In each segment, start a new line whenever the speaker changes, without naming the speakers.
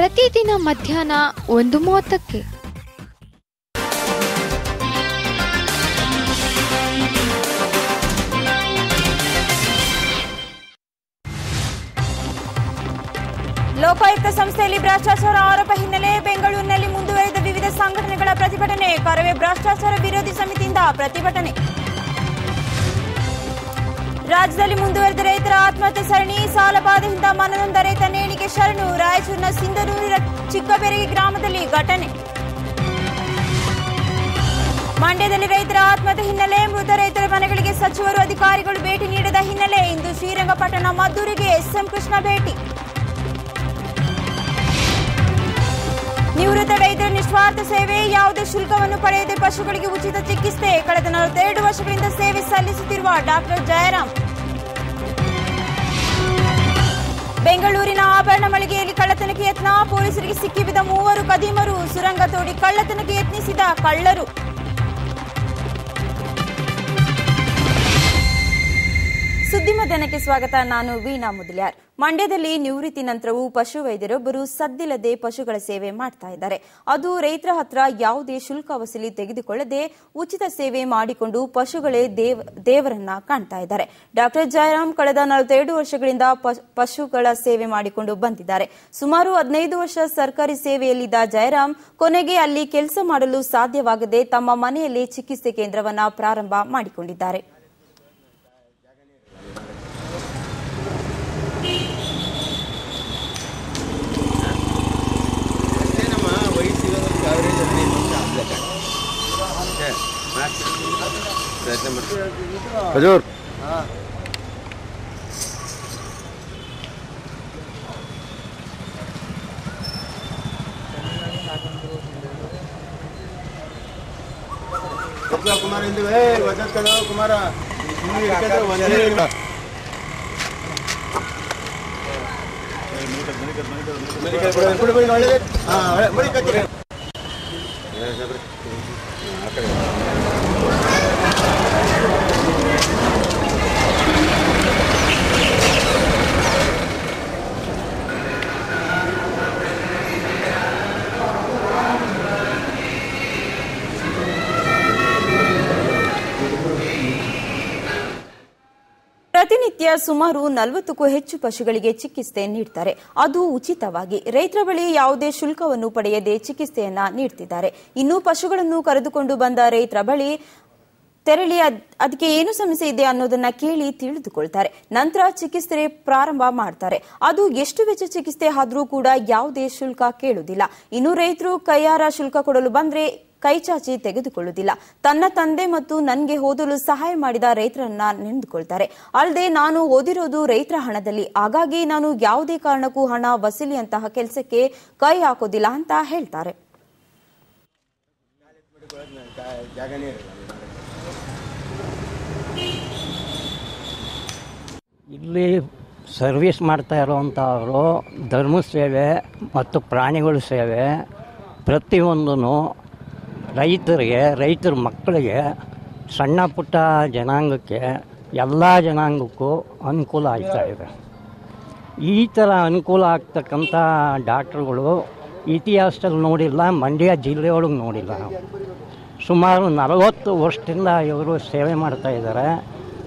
ಪ್ರತಿದಿನ ಮಧ್ಯಾಹ್ನ 1:30ಕ್ಕೆ.
ಲೋಕಾಯುಕ್ತ ಸಂಸ್ಥೆಯಲ್ಲಿ ಭ್ರಷ್ಟಾಚಾರ ಆರೋಪ ಹಿನ್ನೆಲೆ ಬೆಂಗಳೂರಿನಲ್ಲಿ ಮುಂದುವರೆದ ವಿವಿಧ ಸಂಘಟನೆಗಳ ಪ್ರತಿಭಟನೆ. ಕರವೇ ಭ್ರಷ್ಟಾಚಾರ ವಿರೋಧಿ ಸಮಿತಿಯಿಂದ ಪ್ರತಿಭಟನೆ. ರಾಜ್ಯದಲ್ಲಿ ಮುಂದುವರೆದ ರೈತರ ಆತ್ಮಹತ್ಯೆ ಸರಣಿ. ಸಾಲ ಬಾಧೆಯಿಂದ ಮನನೊಂದ ರೈತ ನೇಣಿಗೆ ಶರಣು. ರಾಯಚೂರಿನ ಸಿಂಧನೂರಿನ ಚಿಕ್ಕಬೆರಗಿ ಗ್ರಾಮದಲ್ಲಿ ಘಟನೆ. ಮಂಡ್ಯದಲ್ಲಿ ರೈತರ ಆತ್ಮಹತ್ಯೆ ಹಿನ್ನೆಲೆ ಮೃತ ರೈತರ ಮನೆಗಳಿಗೆ ಸಚಿವರು ಅಧಿಕಾರಿಗಳು ಭೇಟಿ ನೀಡದ ಹಿನ್ನೆಲೆ ಇಂದು ಶ್ರೀರಂಗಪಟ್ಟಣ ಮದ್ದೂರಿಗೆ ಎಸ್ಎಂ ಕೃಷ್ಣ ಭೇಟಿ. ನಿವೃತ್ತ ವೈದ್ಯರ ನಿಸ್ವಾರ್ಥ ಸೇವೆ. ಯಾವುದೇ ಶುಲ್ಕವನ್ನು ಪಡೆಯದೆ ಪಶುಗಳಿಗೆ ಉಚಿತ ಚಿಕಿತ್ಸೆ. ಕಳೆದ 42 ವರ್ಷಗಳಿಂದ ಸೇವೆ ಸಲ್ಲಿಸುತ್ತಿರುವ ಡಾಕ್ಟರ್ ಜಯರಾಮ್. ಬೆಂಗಳೂರಿನ ಆಭರಣ ಮಳಿಗೆಯಲ್ಲಿ ಕಳ್ಳತನಕ್ಕೆ ಯತ್ನ. ಪೊಲೀಸರಿಗೆ ಸಿಕ್ಕಿಬಿದ್ದ 3 ಕದೀಮರು. ಸುರಂಗ ತೋಡಿ ಕಳ್ಳತನಕ್ಕೆ ಯತ್ನಿಸಿದ ಕಳ್ಳರು. ಸುದ್ದಿ ಮಧ್ಯಾಹ್ನಕ್ಕೆ ಸ್ವಾಗತ. ನಾನು ವೀಣಾ ಮುದಲ್ಯಾರ್. ಮಂಡ್ಯದಲ್ಲಿ ನಿವೃತ್ತಿ ನಂತರವೂ ಪಶು ವೈದ್ಯರೊಬ್ಬರು ಸದ್ದಿಲ್ಲದೆ ಪಶುಗಳ ಸೇವೆ ಮಾಡ್ತಾ ಇದ್ದಾರೆ. ಅದು ರೈತರ ಹತ್ರ ಯಾವುದೇ ಶುಲ್ಕ ವಸೂಲಿ ತೆಗೆದುಕೊಳ್ಳದೆ ಉಚಿತ ಸೇವೆ ಮಾಡಿಕೊಂಡು ಪಶುಗಳೇ ದೇವರನ್ನ ಕಾಣ್ತಾ ಇದ್ದಾರೆ. ಡಾಕ್ಟರ್ ಜಯರಾಮ್ ಕಳೆದ 42 ವರ್ಷಗಳಿಂದ ಪಶುಗಳ ಸೇವೆ ಮಾಡಿಕೊಂಡು ಬಂದಿದ್ದಾರೆ. ಸುಮಾರು 15 ವರ್ಷ ಸರ್ಕಾರಿ ಸೇವೆಯಲ್ಲಿದ್ದ ಜಯರಾಮ್ ಕೊನೆಗೆ ಅಲ್ಲಿ ಕೆಲಸ ಮಾಡಲು ಸಾಧ್ಯವಾಗದೆ ತಮ್ಮ ಮನೆಯಲ್ಲೇ ಚಿಕಿತ್ಸೆ ಕೇಂದ್ರವನ್ನ ಪ್ರಾರಂಭ ಮಾಡಿಕೊಂಡಿದ್ದಾರೆ.
ಹಜೂರ್ ಕುಮಾರ ಕುಮಾರ
ಪ್ರತಿನಿತ್ಯ ಸುಮಾರು 40ಕ್ಕೂ ಹೆಚ್ಚು ಪಶುಗಳಿಗೆ ಚಿಕಿತ್ಸೆ ನೀಡುತ್ತಾರೆ. ಅದು ಉಚಿತವಾಗಿ. ರೈತರ ಬಳಿ ಯಾವುದೇ ಶುಲ್ಕವನ್ನು ಪಡೆಯದೆ ಚಿಕಿತ್ಸೆಯನ್ನ ನೀಡುತ್ತಿದ್ದಾರೆ. ಇನ್ನು ಪಶುಗಳನ್ನು ಕರೆದುಕೊಂಡು ಬಂದ ರೈತರ ಬಳಿ ತೆರಳಿ ಅದಕ್ಕೆ ಏನು ಸಮಸ್ಯೆ ಇದೆ ಅನ್ನೋದನ್ನ ಕೇಳಿ ತಿಳಿದುಕೊಳ್ತಾರೆ. ನಂತರ ಚಿಕಿತ್ಸೆ ಪ್ರಾರಂಭ ಮಾಡ್ತಾರೆ. ಅದು ಎಷ್ಟು ವೆಚ್ಚ ಚಿಕಿತ್ಸೆ ಆದ್ರೂ ಕೂಡ ಯಾವುದೇ ಶುಲ್ಕ ಕೇಳುವುದಿಲ್ಲ. ಇನ್ನು ರೈತರು ಕೈಯಾರ ಶುಲ್ಕ ಕೊಡಲು ಬಂದ್ರೆ ಕೈಚಾಚಿ ತೆಗೆದುಕೊಳ್ಳುವುದಿಲ್ಲ. ತನ್ನ ತಂದೆ ಮತ್ತು ನನಗೆ ಓದಲು ಸಹಾಯ ಮಾಡಿದ ರೈತರನ್ನ ನೆನೆದುಕೊಳ್ತಾರೆ. ಅಲ್ಲದೆ ನಾನು ಓದಿರೋದು ರೈತರ ಹಣದಲ್ಲಿ, ಹಾಗಾಗಿ ನಾನು ಯಾವುದೇ ಕಾರಣಕ್ಕೂ ಹಣ ವಸೂಲಿಯಂತಹ ಕೆಲಸಕ್ಕೆ ಕೈ ಹಾಕೋದಿಲ್ಲ ಅಂತ ಹೇಳ್ತಾರೆ.
ಇಲ್ಲಿ ಸರ್ವಿಸ್ ಮಾಡ್ತಾ ಇರೋವಂಥವರು ಧರ್ಮ ಸೇವೆ ಮತ್ತು ಪ್ರಾಣಿಗಳ ಸೇವೆ ಪ್ರತಿಯೊಂದೂ ರೈತರ ಮಕ್ಕಳಿಗೆ, ಸಣ್ಣ ಪುಟ್ಟ ಜನಾಂಗಕ್ಕೆ, ಎಲ್ಲ ಜನಾಂಗಕ್ಕೂ ಅನುಕೂಲ ಆಗ್ತಾ ಇದೆ. ಈ ಥರ ಅನುಕೂಲ ಆಗ್ತಕ್ಕಂಥ ಡಾಕ್ಟ್ರುಗಳು ಇತಿಹಾಸದಲ್ಲಿ ನೋಡಿಲ್ಲ, ಮಂಡ್ಯ ಜಿಲ್ಲೆಯೊಳಗೆ ನೋಡಿಲ್ಲ. ಸುಮಾರು 40 ವರ್ಷದಿಂದ ಇವರು ಸೇವೆ ಮಾಡ್ತಾಯಿದ್ದಾರೆ.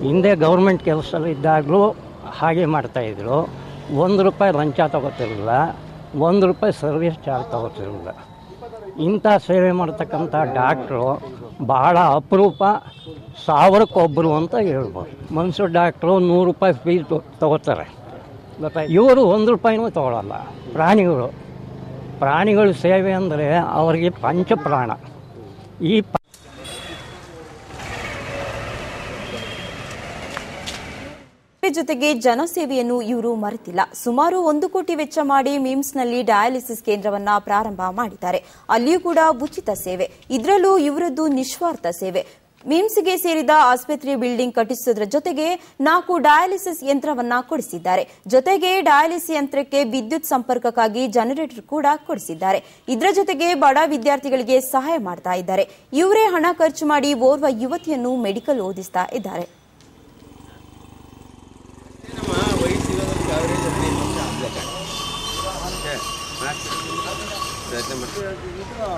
ಹಿಂದೆ ಗೌರ್ಮೆಂಟ್ ಕೆಲಸದಲ್ಲಿದ್ದಾಗಲೂ ಹಾಗೆ ಮಾಡ್ತಾಯಿದ್ರು. ₹1 ಲಂಚ ತಗೋತಿರಲಿಲ್ಲ, ₹1 ಸರ್ವಿಸ್ ಚಾರ್ಜ್ ತಗೋತಿರಲಿಲ್ಲ. ಇಂಥ ಸೇವೆ ಮಾಡ್ತಕ್ಕಂಥ ಡಾಕ್ಟ್ರು ಭಾಳ ಅಪರೂಪ, 1000ಕ್ಕೊಬ್ಬರು ಅಂತ ಹೇಳ್ಬೋದು. ಮನ್ಸೂರು ಡಾಕ್ಟ್ರು ₹100 ಫೀಸ್ ತಗೋತಾರೆ. ಇವರು ₹1 ತಗೊಳ್ಳಲ್ಲ. ಪ್ರಾಣಿಗಳು ಸೇವೆ ಅಂದರೆ ಅವರಿಗೆ ಪಂಚಪ್ರಾಣ. ಈ
ಜೊತೆಗೆ ಜನಸೇವೆಯನ್ನು ಇವರು ಮರೆತಿಲ್ಲ. ಸುಮಾರು 1 ಕೋಟಿ ವೆಚ್ಚ ಮಾಡಿ ಮಿಮ್ಸ್ನಲ್ಲಿ ಡಯಾಲಿಸಿಸ್ ಕೇಂದ್ರವನ್ನ ಪ್ರಾರಂಭ ಮಾಡಿದ್ದಾರೆ. ಅಲ್ಲಿಯೂ ಕೂಡ ಉಚಿತ ಸೇವೆ. ಇದರಲ್ಲೂ ಇವರದ್ದು ನಿಸ್ವಾರ್ಥ ಸೇವೆ. ಮಿಮ್ಸ್ಗೆ ಸೇರಿದ ಆಸ್ಪತ್ರೆ ಬಿಲ್ಡಿಂಗ್ ಕಟ್ಟಿಸುವುದರ ಜೊತೆಗೆ 4 ಡಯಾಲಿಸಿಸ್ ಯಂತ್ರವನ್ನ ಕೊಡಿಸಿದ್ದಾರೆ. ಜೊತೆಗೆ ಡಯಾಲಿಸಿಸ್ ಯಂತ್ರಕ್ಕೆ ವಿದ್ಯುತ್ ಸಂಪರ್ಕಕ್ಕಾಗಿ ಜನರೇಟರ್ ಕೂಡ ಕೊಡಿಸಿದ್ದಾರೆ. ಇದರ ಜೊತೆಗೆ ಬಡ ವಿದ್ಯಾರ್ಥಿಗಳಿಗೆ ಸಹಾಯ ಮಾಡ್ತಾ ಇದ್ದಾರೆ. ಇವರೇ ಹಣ ಖರ್ಚು ಮಾಡಿ ಓರ್ವ ಯುವತಿಯನ್ನು ಮೆಡಿಕಲ್ ಓದಿಸ್ತಾ ಇದ್ದಾರೆ.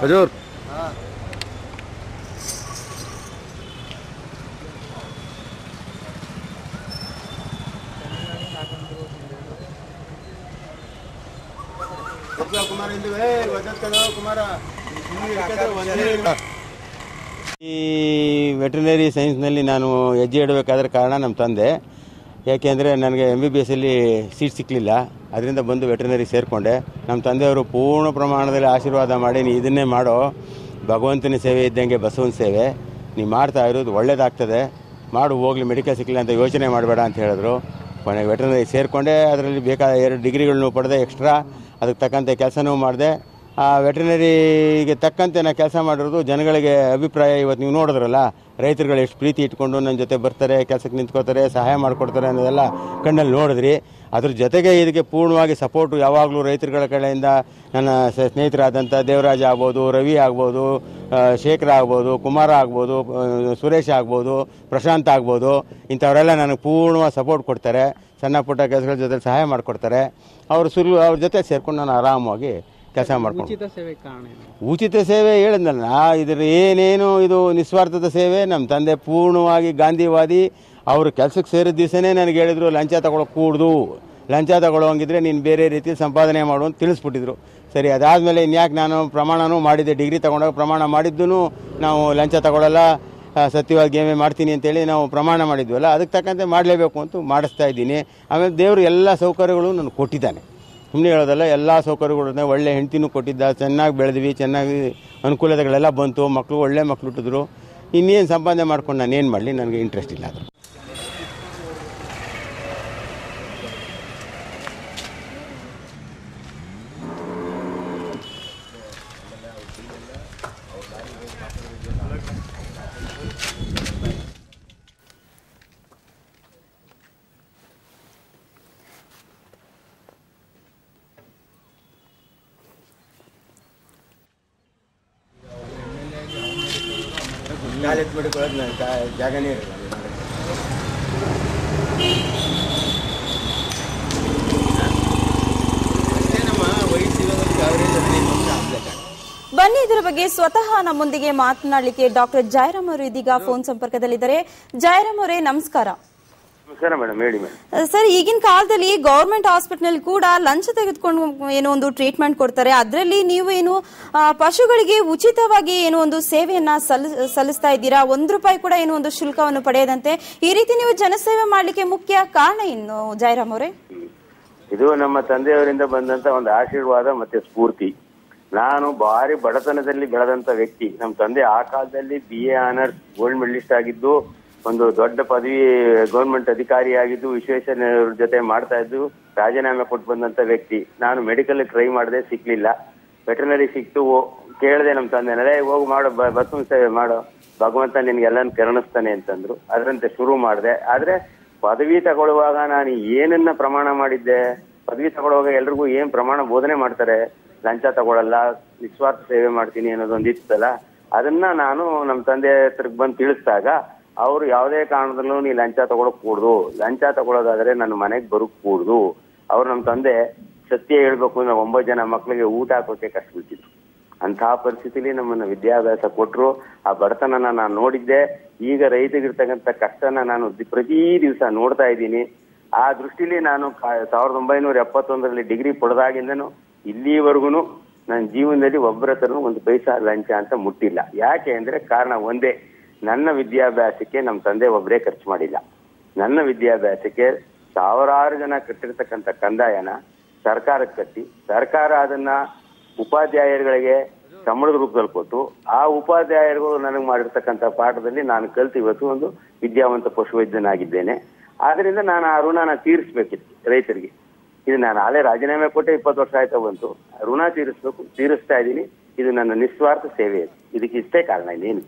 ಖಜೂರ್ ಕುಮಾರ ಕುಮಾರ
ಈ ವೆಟರ್ನರಿ ಸೈನ್ಸ್ನಲ್ಲಿ ನಾನು ಹೆಜ್ಜೆ ಇಡಬೇಕಾದ್ರೆ ಕಾರಣ ನಮ್ಮ ತಂದೆ. ಯಾಕೆಂದರೆ ನನಗೆ MBBS ಅಲ್ಲಿ ಸೀಟ್ ಸಿಕ್ಕಲಿಲ್ಲ, ಅದರಿಂದ ಬಂದು ವೆಟರ್ನರಿ ಸೇರಿಕೊಂಡೆ. ನಮ್ಮ ತಂದೆಯವರು ಪೂರ್ಣ ಪ್ರಮಾಣದಲ್ಲಿ ಆಶೀರ್ವಾದ ಮಾಡಿ, ನೀ ಇದನ್ನೇ ಮಾಡೋ, ಭಗವಂತನ ಸೇವೆ ಇದ್ದಂಗೆ ಬಸವನ ಸೇವೆ, ನೀ ಮಾಡ್ತಾ ಇರೋದು ಒಳ್ಳೇದಾಗ್ತದೆ, ಮಾಡು, ಹೋಗ್ಲಿ, ಮೆಡಿಕಲ್ ಸಿಕ್ಕಲಿಲ್ಲ ಅಂತ ಯೋಚನೆ ಮಾಡಬೇಡ ಅಂತ ಹೇಳಿದ್ರು. ಕೊನೆಗೆ ವೆಟರ್ನರಿ ಸೇರಿಕೊಂಡೆ. ಅದರಲ್ಲಿ ಬೇಕಾದ 2 ಡಿಗ್ರಿಗಳನ್ನೂ ಪಡೆದೆ, ಎಕ್ಸ್ಟ್ರಾ ಅದಕ್ಕೆ ತಕ್ಕಂತೆ ಕೆಲಸನೂ ಮಾಡಿದೆ. ಆ ವೆಟರ್ನರಿಗೆ ತಕ್ಕಂತೆ ನಾನು ಕೆಲಸ ಮಾಡಿರೋದು ಜನಗಳಿಗೆ ಅಭಿಪ್ರಾಯ ಇವತ್ತು ನೀವು ನೋಡಿದ್ರಲ್ಲ, ರೈತರುಗಳು ಎಷ್ಟು ಪ್ರೀತಿ ಇಟ್ಕೊಂಡು ನನ್ನ ಜೊತೆ ಬರ್ತಾರೆ, ಕೆಲಸಕ್ಕೆ ನಿಂತ್ಕೋತಾರೆ, ಸಹಾಯ ಮಾಡಿಕೊಡ್ತಾರೆ ಅನ್ನೋದೆಲ್ಲ ಕಣ್ಣಲ್ಲಿ ನೋಡಿದ್ರಿ. ಅದ್ರ ಜೊತೆಗೆ ಇದಕ್ಕೆ ಪೂರ್ಣವಾಗಿ ಸಪೋರ್ಟು ಯಾವಾಗಲೂ ರೈತರುಗಳ ಕಡೆಯಿಂದ ನನ್ನ ಸ್ನೇಹಿತರಾದಂಥ ದೇವರಾಜ ಆಗ್ಬೋದು, ರವಿ ಆಗ್ಬೋದು, ಶೇಖರ ಆಗ್ಬೋದು, ಕುಮಾರ ಆಗ್ಬೋದು, ಸುರೇಶ್ ಆಗ್ಬೋದು, ಪ್ರಶಾಂತ್ ಆಗ್ಬೋದು, ಇಂಥವರೆಲ್ಲ ನನಗೆ ಪೂರ್ಣವಾಗಿ ಸಪೋರ್ಟ್ ಕೊಡ್ತಾರೆ. ಸಣ್ಣ ಪುಟ್ಟ ಕೆಲಸಗಳ ಜೊತೆ ಸಹಾಯ ಮಾಡಿಕೊಡ್ತಾರೆ. ಅವ್ರ ಜೊತೆ ಸೇರ್ಕೊಂಡು ನಾನು ಆರಾಮವಾಗಿ ಕೆಲಸ ಮಾಡ್ಕೊಂಡು. ಉಚಿತ ಸೇವೆ ಹೇಳಿದ್ನಲ್ಲ, ಇದ್ರ ಏನೇನು ಇದು ನಿಸ್ವಾರ್ಥದ ಸೇವೆ. ನಮ್ಮ ತಂದೆ ಪೂರ್ಣವಾಗಿ ಗಾಂಧಿವಾದಿ. ಅವರು ಕೆಲಸಕ್ಕೆ ಸೇರಿದ ದಿವಸನೇ ನನಗೆ ಹೇಳಿದ್ರು, ಲಂಚ ತಗೊಳ್ಳೋಕೆ ಕೂಡ್ದು, ಲಂಚ ತಗೊಳ್ಳೋಂಗಿದ್ರೆ ನೀನು ಬೇರೆ ರೀತಿ ಸಂಪಾದನೆ ಮಾಡು ಅಂತ ತಿಳಿಸ್ಬಿಟ್ಟಿದ್ರು. ಸರಿ, ಅದಾದಮೇಲೆ ಇನ್ಯಾಕೆ ನಾನು ಪ್ರಮಾಣನೂ ಮಾಡಿದ್ದೆ. ಡಿಗ್ರಿ ತಗೊಂಡಾಗ ಪ್ರಮಾಣ ಮಾಡಿದ್ದೂ ನಾವು ಲಂಚ ತಗೊಳ್ಳಲ್ಲ, ಸತ್ಯವಾಗಿ ಗೇಮೆ ಮಾಡ್ತೀನಿ ಅಂತೇಳಿ ನಾವು ಪ್ರಮಾಣ ಮಾಡಿದ್ವಲ್ಲ, ಅದಕ್ಕೆ ತಕ್ಕಂತೆ ಮಾಡಲೇಬೇಕು ಅಂತ ಮಾಡಿಸ್ತಾ ಇದ್ದೀನಿ. ಆಮೇಲೆ ದೇವರು ಎಲ್ಲ ಸೌಕರ್ಯಗಳು ನನಗೆ ಕೊಟ್ಟಿದ್ದಾನೆ. ಸುಮ್ಮನೆ ಹೇಳೋದಲ್ಲ, ಎಲ್ಲ ಸೌಕರ್ಯಗಳನ್ನ ಒಳ್ಳೆ ಹೆಂಡ್ತಿನೂ ಕೊಟ್ಟಿದ್ದ. ಚೆನ್ನಾಗಿ ಬೆಳೆದ್ವಿ, ಚೆನ್ನಾಗಿ ಅನುಕೂಲತೆಗಳೆಲ್ಲ ಬಂತು, ಮಕ್ಕಳು ಒಳ್ಳೆ ಮಕ್ಕಳು ಹುಟ್ಟಿದ್ರು. ಇನ್ನೇನು ಸಂಪಾದನೆ ಮಾಡ್ಕೊಂಡು ನಾನು ಏನು ಮಾಡಲಿ, ನನಗೆ ಇಂಟ್ರೆಸ್ಟ್ ಇಲ್ಲ ಅದು. ಜಾಗನೇ ಇರಲ್ಲ.
ಬನ್ನಿ, ಇದರ ಬಗ್ಗೆ ಸ್ವತಃ ನಮ್ಮೊಂದಿಗೆ ಮಾತನಾಡಲಿಕ್ಕೆ ಡಾಕ್ಟರ್ ಜಯರಾಮ್ ಅವರು ಇದೀಗ ಫೋನ್ ಸಂಪರ್ಕದಲ್ಲಿದ್ದಾರೆ. ಜಯರಾಮ್ ಅವರೇ, ನಮಸ್ಕಾರ.
ನಮಸ್ಕಾರ ಮೇಡಮ್, ಹೇಳಿ ಮೇಡಮ್.
ಸರ್, ಈಗಿನ ಕಾಲದಲ್ಲಿ ಗವರ್ಮೆಂಟ್ ಹಾಸ್ಪಿಟಲ್ ಕೂಡ ಲಂಚ ತೆಗೆದುಕೊಂಡು ಏನೋ ಒಂದು ಟ್ರೀಟ್ಮೆಂಟ್ ಕೊಡ್ತಾರೆ. ಅದರಲ್ಲಿ ನೀವು ಏನು ಪಶುಗಳಿಗೆ ಉಚಿತವಾಗಿ ಏನೋ ಒಂದು ಸೇವೆಯನ್ನ ಸಲ್ಲಿಸ್ತಾ ಇದ್ದೀರಾ, ₹1 ಕೂಡ ಏನೋ ಒಂದು ಶುಲ್ಕವನ್ನು ಪಡೆಯದಂತೆ. ಈ ರೀತಿ ನೀವು ಜನಸೇವೆ ಮಾಡ್ಲಿಕ್ಕೆ ಮುಖ್ಯ ಕಾರಣ ಏನು ಜಯರಾಮ್ ಅವರೇ?
ಇದು ನಮ್ಮ ತಂದೆಯವರಿಂದ ಬಂದಂತ ಒಂದು ಆಶೀರ್ವಾದ ಮತ್ತೆ ಸ್ಫೂರ್ತಿ. ನಾನು ಭಾರಿ ಬಡತನದಲ್ಲಿ ಬೆಳೆದಂತ ವ್ಯಕ್ತಿ. ನಮ್ಮ ತಂದೆ ಆ ಕಾಲದಲ್ಲಿ BA ಆನರ್ಸ್ ಗೋಲ್ಡ್ ಮೆಡಲಿಸ್ಟ್ ಆಗಿದ್ದು, ಒಂದು ದೊಡ್ಡ ಪದವಿ ಗೌರ್ಮೆಂಟ್ ಅಧಿಕಾರಿಯಾಗಿದ್ದು, ವಿಶ್ವೇಶ್ವರಯ್ಯನವ್ರ ಜೊತೆ ಮಾಡ್ತಾ ಇದ್ದು, ರಾಜೀನಾಮೆ ಕೊಟ್ಟು ಬಂದಂತ ವ್ಯಕ್ತಿ. ನಾನು ಮೆಡಿಕಲ್ ಟ್ರೈ ಮಾಡಿದೆ, ಸಿಕ್ಲಿಲ್ಲ. ವೆಟರ್ನರಿ ಸಿಕ್ತು, ಕೇಳಿದೆ ನಮ್ಮ ತಂದೆ, ಹೋಗಿ ಮಾಡೋ, ಬಸವನ ಸೇವೆ ಮಾಡೋ, ಭಗವಂತ ನಿನ್ಗೆಲ್ಲನೂ ಕರುಣಿಸ್ತಾನೆ ಅಂತಂದ್ರು. ಅದರಂತೆ ಶುರು ಮಾಡಿದೆ. ಆದ್ರೆ ಪದವಿ ತಗೊಳ್ಳುವಾಗ ನಾನು ಏನನ್ನ ಪ್ರಮಾಣ ಮಾಡಿದ್ದೆ? ಪದವಿ ತಗೊಳ್ಳುವಾಗ ಎಲ್ರಿಗೂ ಏನ್ ಪ್ರಮಾಣ ಬೋಧನೆ ಮಾಡ್ತಾರೆ, ಲಂಚ ತಗೊಳ್ಳಲ್ಲ, ನಿಸ್ವಾರ್ಥ ಸೇವೆ ಮಾಡ್ತೀನಿ ಅನ್ನೋದೊಂದು ಇತ್ತಲ್ಲ, ಅದನ್ನ ನಾನು ನಮ್ಮ ತಂದೆ ಹತ್ರಕ್ಕೆ ಬಂದು ತಿಳಿಸಿದಾಗ ಅವರು ಯಾವುದೇ ಕಾರಣದಲ್ಲೂ ನೀ ಲಂಚ ತಗೊಳಕ್ ಕೂಡ್ದು, ಲಂಚ ತಗೊಳ್ಳೋದಾದ್ರೆ ನನ್ನ ಮನೆಗೆ ಬರೋಕ್ ಕೂಡ್ದು. ಅವ್ರು ನಮ್ಮ ತಂದೆ ಸತ್ಯ ಹೇಳ್ಬೇಕು ಅಂದ್ರೆ 9 ಜನ ಮಕ್ಕಳಿಗೆ ಊಟ ಹಾಕೋಕೆ ಕಷ್ಟ ಬಿಟ್ಟಿದ್ರು. ಅಂತಹ ಪರಿಸ್ಥಿತಿಲಿ ನಮ್ಮನ್ನ ವಿದ್ಯಾಭ್ಯಾಸ ಕೊಟ್ರು. ಆ ಬಡತನನ ನಾನು ನೋಡಿದ್ದೆ. ಈಗ ರೈತರಿಗಿರ್ತಕ್ಕಂಥ ಕಷ್ಟನ ನಾನು ಪ್ರತಿ ದಿವಸ ನೋಡ್ತಾ ಇದ್ದೀನಿ. ಆ ದೃಷ್ಟಿಲಿ ನಾನು 1971ರಲ್ಲಿ ಡಿಗ್ರಿ ಪಡೆದಾಗಿಂದನು ಇಲ್ಲಿವರೆಗೂ ನನ್ನ ಜೀವನದಲ್ಲಿ ಒಬ್ಬರ ಹತ್ರನೂ ಒಂದು ಪೈಸಾ ಲಂಚ ಅಂತ ಮುಟ್ಟಿಲ್ಲ. ಯಾಕೆ ಅಂದ್ರೆ ಕಾರಣ ಒಂದೇ, ನನ್ನ ವಿದ್ಯಾಭ್ಯಾಸಕ್ಕೆ ನಮ್ಮ ತಂದೆ ಒಬ್ಬರೇ ಖರ್ಚು ಮಾಡಿಲ್ಲ. ನನ್ನ ವಿದ್ಯಾಭ್ಯಾಸಕ್ಕೆ ಸಾವಿರಾರು ಜನ ಕಟ್ಟಿರ್ತಕ್ಕಂಥ ಕಂದಾಯನ ಸರ್ಕಾರಕ್ಕೆ ಕಟ್ಟಿ, ಸರ್ಕಾರ ಅದನ್ನ ಉಪಾಧ್ಯಾಯರುಗಳಿಗೆ ಸಂಬಳದ ರೂಪದಲ್ಲಿ ಕೊಟ್ಟು, ಆ ಉಪಾಧ್ಯಾಯರುಗಳು ನನಗೆ ಮಾಡಿರ್ತಕ್ಕಂಥ ಪಾಠದಲ್ಲಿ ನಾನು ಕಲ್ತು ಇವತ್ತು ಒಂದು ವಿದ್ಯಾವಂತ ಪಶುವೈದ್ಯನಾಗಿದ್ದೇನೆ. ಆದ್ರಿಂದ ನಾನು ಆ ಋಣನ ತೀರಿಸ್ಬೇಕಿತ್ತು ರೈತರಿಗೆ. ಇದು ನಾನು ಆಲೇ ರಾಜೀನಾಮೆ ಕೊಟ್ಟೆ 20 ವರ್ಷ ಆಯ್ತಾ ಬಂತು. ಋಣ ತೀರಿಸ್ತಾ ಇದ್ದೀನಿ. ಇದು ನನ್ನ ನಿಸ್ವಾರ್ಥ ಸೇವೆ. ಇದಕ್ಕೆ ಇಷ್ಟೇ ಕಾರಣ, ಇನ್ನೇನು.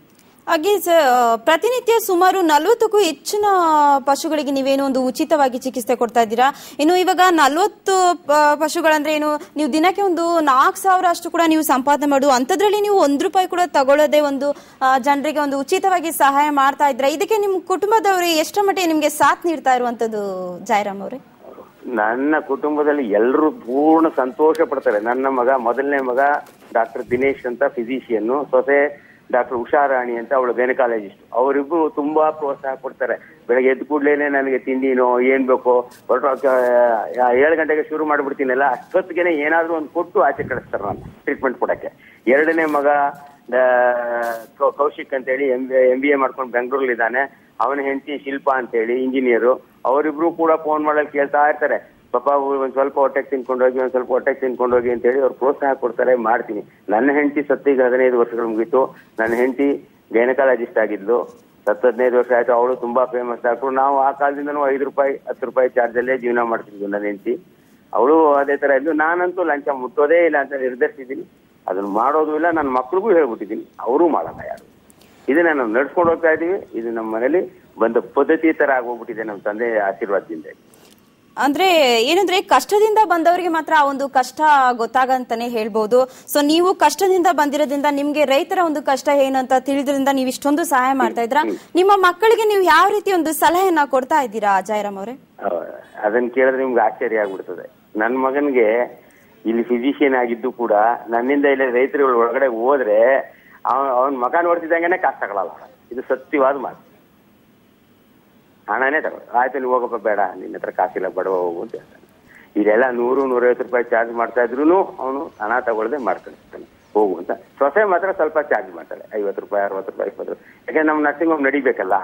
ಹಾಗೆ ಪ್ರತಿನಿತ್ಯ ಸುಮಾರು 40ಕ್ಕೂ ಹೆಚ್ಚಿನ ಪಶುಗಳಿಗೆ ನೀವೇನೋ ಒಂದು ಉಚಿತವಾಗಿ ಚಿಕಿತ್ಸೆ ಕೊಡ್ತಾ ಇದ್ದೀರಾ. ಇನ್ನು ಇವಾಗ 40 ಪಶುಗಳಂದ್ರೆ ಏನು, ನೀವು ದಿನಕ್ಕೆ ಒಂದು 4,000 ಅಷ್ಟು ಕೂಡ ನೀವು ಸಂಪಾದನೆ ಮಾಡುವ ಅಂಥದ್ರಲ್ಲಿ ನೀವು ₹1 ಕೂಡ ತಗೊಳ್ಳೋದೇ ಒಂದು ಜನರಿಗೆ ಒಂದು ಉಚಿತವಾಗಿ ಸಹಾಯ ಮಾಡ್ತಾ ಇದ್ದೀರಾ. ಇದಕ್ಕೆ ನಿಮ್ಮ ಕುಟುಂಬದವರು ಎಷ್ಟು ಮಟ್ಟಿಗೆ ನಿಮ್ಗೆ ಸಾಥ್ ನೀಡ್ತಾ ಇರುವಂತದ್ದು ಜಯರಾಮ್ ಅವರೇ?
ನನ್ನ ಕುಟುಂಬದಲ್ಲಿ ಎಲ್ಲರೂ ಪೂರ್ಣ ಸಂತೋಷ ಪಡ್ತಾರೆ. ನನ್ನ ಮಗ, ಮೊದಲನೇ ಮಗ ಡಾಕ್ಟರ್ ದಿನೇಶ್ ಅಂತ ಫಿಸಿಷಿಯನ್, ಸೊಸೆ ಡಾಕ್ಟರ್ ಉಷಾರಾಣಿ ಅಂತ ಅವಳು ಗೈನಕಾಲಜಿಸ್ಟ್. ಅವರಿಬ್ರು ತುಂಬಾ ಪ್ರೋತ್ಸಾಹ ಕೊಡ್ತಾರೆ. ಬೆಳಗ್ಗೆ ಎದ್ದು ಕೂಡ್ಲೇನೆ ನನಗೆ ತಿಂಡಿನೋ ಏನ್ ಬೇಕೋ 7 ಗಂಟೆಗೆ ಶುರು ಮಾಡ್ಬಿಡ್ತೀನಲ್ಲ, ಅಷ್ಟೊತ್ತಿಗೆನೆ ಏನಾದ್ರೂ ಒಂದು ಕೊಟ್ಟು ಆಚೆ ಕಳಿಸ್ತಾರೆ ನಾನು ಟ್ರೀಟ್ಮೆಂಟ್ ಕೊಡಕ್ಕೆ. ಎರಡನೇ ಮಗ ಕೌಶಿಕ್ ಅಂತೇಳಿ MBA ಮಾಡ್ಕೊಂಡು ಬೆಂಗಳೂರಲ್ಲಿ ಇದ್ದಾನೆ. ಅವನ ಹೆಂಡತಿ ಶಿಲ್ಪಾ ಅಂತೇಳಿ ಇಂಜಿನಿಯರು. ಅವರಿಬ್ರು ಕೂಡ ಫೋನ್ ಮಾಡಲು ಕೇಳ್ತಾ ಇರ್ತಾರೆ, ಪಾಪ ಒಂದ್ ಸ್ವಲ್ಪ ಹೊಟ್ಟೆಗೆ ತಿನ್ಕೊಂಡೋಗಿ, ಒಂದ್ ಸ್ವಲ್ಪ ಹೊಟ್ಟೆಗೆ ತಿನ್ಕೊಂಡೋಗಿ ಅಂತೇಳಿ ಅವ್ರು ಪ್ರೋತ್ಸಾಹ ಕೊಡ್ತಾರೆ. ಮಾಡ್ತೀನಿ. ನನ್ನ ಹೆಂಡತಿ ಸತ್ತಿಗೆ 15 ವರ್ಷಗಳು ಮುಗೀತು. ನನ್ನ ಹೆಂಡತಿ ಗೈನಕಾಲಜಿಸ್ಟ್ ಆಗಿದ್ಲು, 15 ವರ್ಷ ಆಯ್ತು. ಅವಳು ತುಂಬಾ ಫೇಮಸ್ ಡಾಕ್ಟ್ರು. ನಾವು ಆ ಕಾಲದಿಂದನೂ 5 ರೂಪಾಯಿ 10 ರೂಪಾಯಿ ಚಾರ್ಜ್ ಅಲ್ಲೇ ಜೀವನ ಮಾಡ್ತಿದ್ವಿ. ನನ್ನ ಹೆಂಡತಿ ಅವಳು ಅದೇ ತರ ಇದ್ಲು. ನಾನಂತೂ ಲಂಚ ಮುಟ್ಟೋದೇ ಇಲ್ಲ ಅಂತ ನಿರ್ಧರಿಸಿದ್ದೀನಿ. ಅದನ್ನ ಮಾಡೋದು ಇಲ್ಲ. ನನ್ನ ಮಕ್ಳಿಗೂ ಹೇಳ್ಬಿಟ್ಟಿದ್ದೀನಿ, ಅವರೂ ಮಾಡಲ್ಲ ಯಾರು. ಇದನ್ನ ನಾವು ನಡ್ಸ್ಕೊಂಡು ಹೋಗ್ತಾ ಇದೀವಿ. ಇದು ನಮ್ಮ ಮನೇಲಿ ಬಂದ ಪದ್ಧತಿ ತರ ಆಗೋಗ್ಬಿಟ್ಟಿದೆ ನಮ್ಮ ತಂದೆ ಆಶೀರ್ವಾದದಿಂದ.
ಅಂದ್ರೆ ಏನಂದ್ರೆ ಕಷ್ಟದಿಂದ ಬಂದವರಿಗೆ ಮಾತ್ರ ಆ ಒಂದು ಕಷ್ಟ ಗೊತ್ತಾಗಂತಾನೆ ಹೇಳ್ಬಹುದು. ಸೊ ನೀವು ಕಷ್ಟದಿಂದ ಬಂದಿರೋದ್ರಿಂದ ನಿಮ್ಗೆ ರೈತರ ಒಂದು ಕಷ್ಟ ಏನಂತ ತಿಳಿದ್ರಿಂದ ನೀವು ಇಷ್ಟೊಂದು ಸಹಾಯ ಮಾಡ್ತಾ ಇದ್ರ. ನಿಮ್ಮ ಮಕ್ಕಳಿಗೆ ನೀವು ಯಾವ ರೀತಿ ಒಂದು ಸಲಹೆಯನ್ನ ಕೊಡ್ತಾ ಇದ್ದೀರಾ ಜಯರಾಮ್ ಅವರೇ?
ಅದನ್ನ ಕೇಳಿದ್ರೆ ನಿಮ್ಗೆ ಆಶ್ಚರ್ಯ ಆಗ್ಬಿಡ್ತದೆ. ನನ್ ಮಗನ್ಗೆ ಇಲ್ಲಿ ಫಿಸಿಷಿಯನ್ ಆಗಿದ್ದು ಕೂಡ ನನ್ನಿಂದ ಇಲ್ಲಿ ರೈತರುಗಳು ಒಳಗಡೆ ಹೋದ್ರೆ ಅವನ್ ಮಗ ನೋಡ್ತಿದ್ದಂಗೆನೆ ಕಾಸು ತಗೊಳಲ್ಲ. ಇದು ಸತ್ಯವಾದ ಮಾತು. ಹಣನೇ ತಗೊಳ್ಳಿ. ಆಯ್ತು ನೀವು ಹೋಗಪ್ಪ, ಬೇಡ ನಿನ್ನ ಹತ್ರ ಕಾಸಿಲ್ಲ, ಬಡವ ಹೋಗು ಅಂತ ಹೇಳ್ತಾನೆ. ಇದೆಲ್ಲ 100-150 ರೂಪಾಯಿ ಚಾರ್ಜ್ ಮಾಡ್ತಾ ಇದ್ರು ಅವನು ಹಣ ತಗೊಳ್ಳದೆ ಮಾಡ್ತಾನೆ, ಹೋಗು ಅಂತ. ಸೊಸೆ ಮಾತ್ರ ಸ್ವಲ್ಪ ಚಾರ್ಜ್ ಮಾಡ್ತಾಳೆ, 50 ರೂಪಾಯಿ 60 ರೂಪಾಯಿ 20 ರೂಪಾಯಿ. ಯಾಕಂದ್ರೆ ನಮ್ ನರ್ಸಿಂಗ್ ಹೋಮ್ ನಡಿಬೇಕಲ್ಲ,